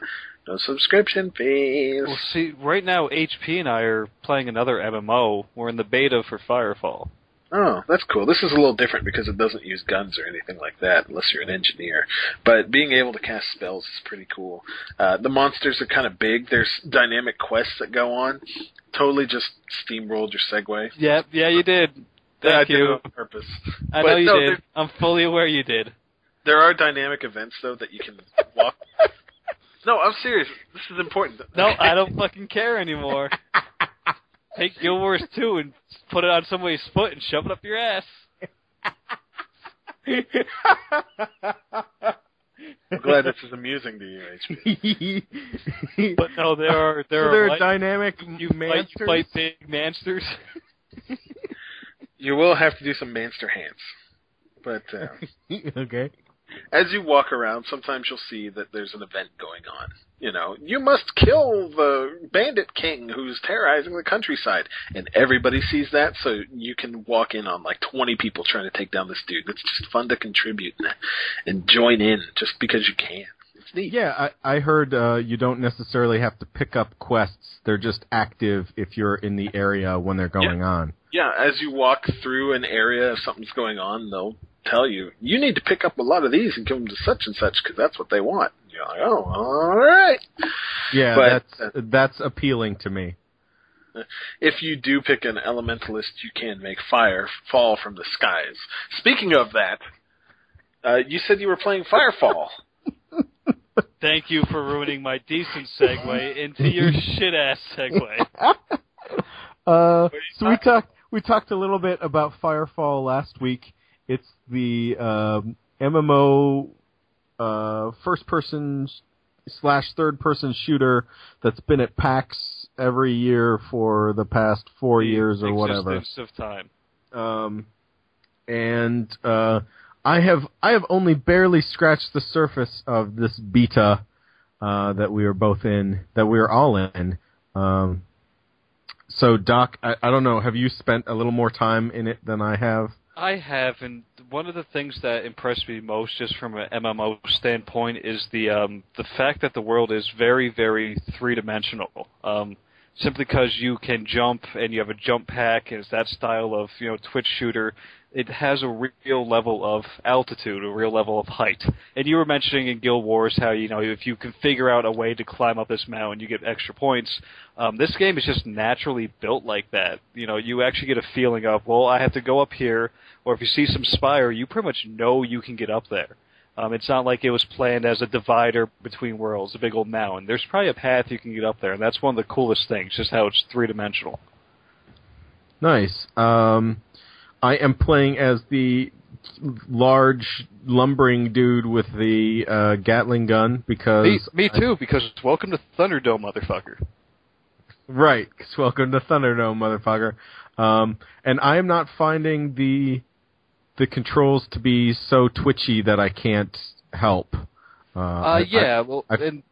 subscription fees. Well, see, right now HP and I are playing another MMO. We're in the beta for Firefall. Oh, that's cool. This is a little different because it doesn't use guns or anything like that unless you're an engineer. But being able to cast spells is pretty cool. The monsters are kind of big. There's dynamic quests that go on. Totally just steamrolled your segue. Yeah, you did. Thank you. I did it on purpose. I know you did. I'm fully aware you did. There are dynamic events, though, that you can walk. No, I'm serious. This is important. No, I don't fucking care anymore. Take Guild Wars 2 and put it on somebody's foot and shove it up your ass. I'm glad this is amusing to you, HP. But no, there are dynamic you mansters. fight big mansters. You will have to do some manster hands. But okay. As you walk around, sometimes you'll see that there's an event going on. You must kill the bandit king who's terrorizing the countryside. And everybody sees that, so you can walk in on like 20 people trying to take down this dude. It's just fun to contribute and join in just because you can. It's neat. Yeah, I heard you don't necessarily have to pick up quests. They're just active if you're in the area when they're going on. Yeah, as you walk through an area, if something's going on, they'll tell you need to pick up a lot of these and give them to such and such because that's what they want. You're like, oh, all right. Yeah, but that's appealing to me. If you do pick an elementalist, you can make fire fall from the skies. Speaking of that, you said you were playing Firefall. Thank you for ruining my decent segue into your shit-ass segue. So we talked a little bit about Firefall last week. It's the MMO first-person / third-person shooter that's been at PAX every year for the past 4 years or whatever. Existence of time. And I have only barely scratched the surface of this beta. that we are both in, that we are all in. So, Doc, I don't know, have you spent a little more time in it than I have? I have, and one of the things that impressed me most, just from an MMO standpoint, is the fact that the world is very, very three-dimensional. Simply because you can jump and you have a jump pack, and it's that style of Twitch shooter, it has a real level of altitude, a real level of height. And you were mentioning in Guild Wars how if you can figure out a way to climb up this mountain, you get extra points. This game is just naturally built like that. You actually get a feeling of, well, I have to go up here, or if you see some spire, you pretty much know you can get up there. It's not like it was planned as a divider between worlds, a big old mountain. There's probably a path you can get up there, and that's one of the coolest things, just how it's three-dimensional. Nice. I am playing as the large, lumbering dude with the Gatling gun, because... Me too, because welcome to Thunderdome, motherfucker. Right, because welcome to Thunderdome, motherfucker. And I am not finding the controls to be so twitchy that I can't help. That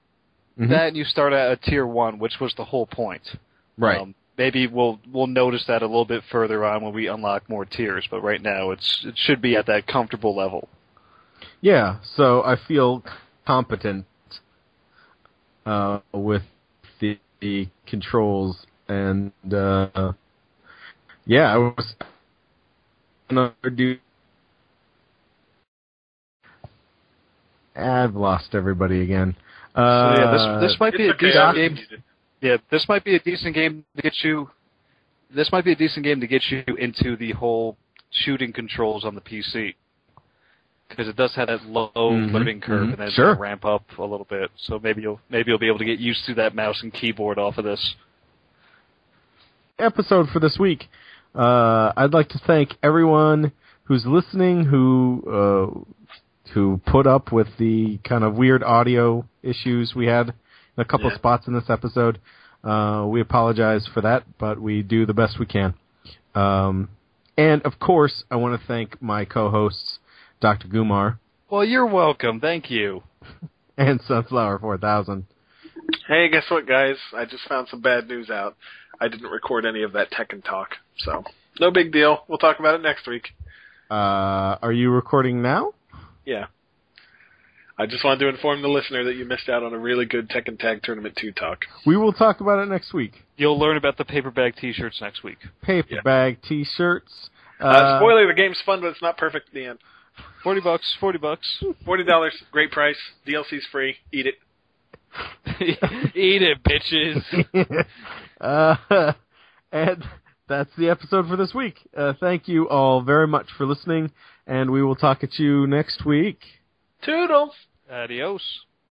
and you start at a tier 1, which was the whole point. Right. Maybe we'll notice that a little bit further on when we unlock more tiers, but right now it should be at that comfortable level. Yeah, so I feel competent with the controls, and I was another dude. I've lost everybody again. This might be a decent game. Yeah, this might be a decent game to get you. This might be a decent game to get you into the whole shooting controls on the PC, because it does have that low learning curve, and then it's gonna ramp up a little bit. So maybe you'll be able to get used to that mouse and keyboard off of this. Episode for this week. I'd like to thank everyone who's listening, who put up with the kind of weird audio issues we had in a couple of spots in this episode. We apologize for that, but we do the best we can. And, of course, I want to thank my co-hosts, Dr. Gumar. Well, you're welcome. Thank you. And Sunflower 4000. Hey, guess what, guys? I just found some bad news out. I didn't record any of that Tekken talk, so no big deal. We'll talk about it next week. Are you recording now? Yeah. I just wanted to inform the listener that you missed out on a really good Tekken Tag Tournament 2 talk. We will talk about it next week. You'll learn about the paper bag T-shirts next week. Paper bag T-shirts. Spoiler, the game's fun, but it's not perfect at the end. $40. $40, great price. DLC's free. Eat it. Eat it, bitches. And that's the episode for this week. Thank you all very much for listening, and we will talk at you next week. Toodles! Adios.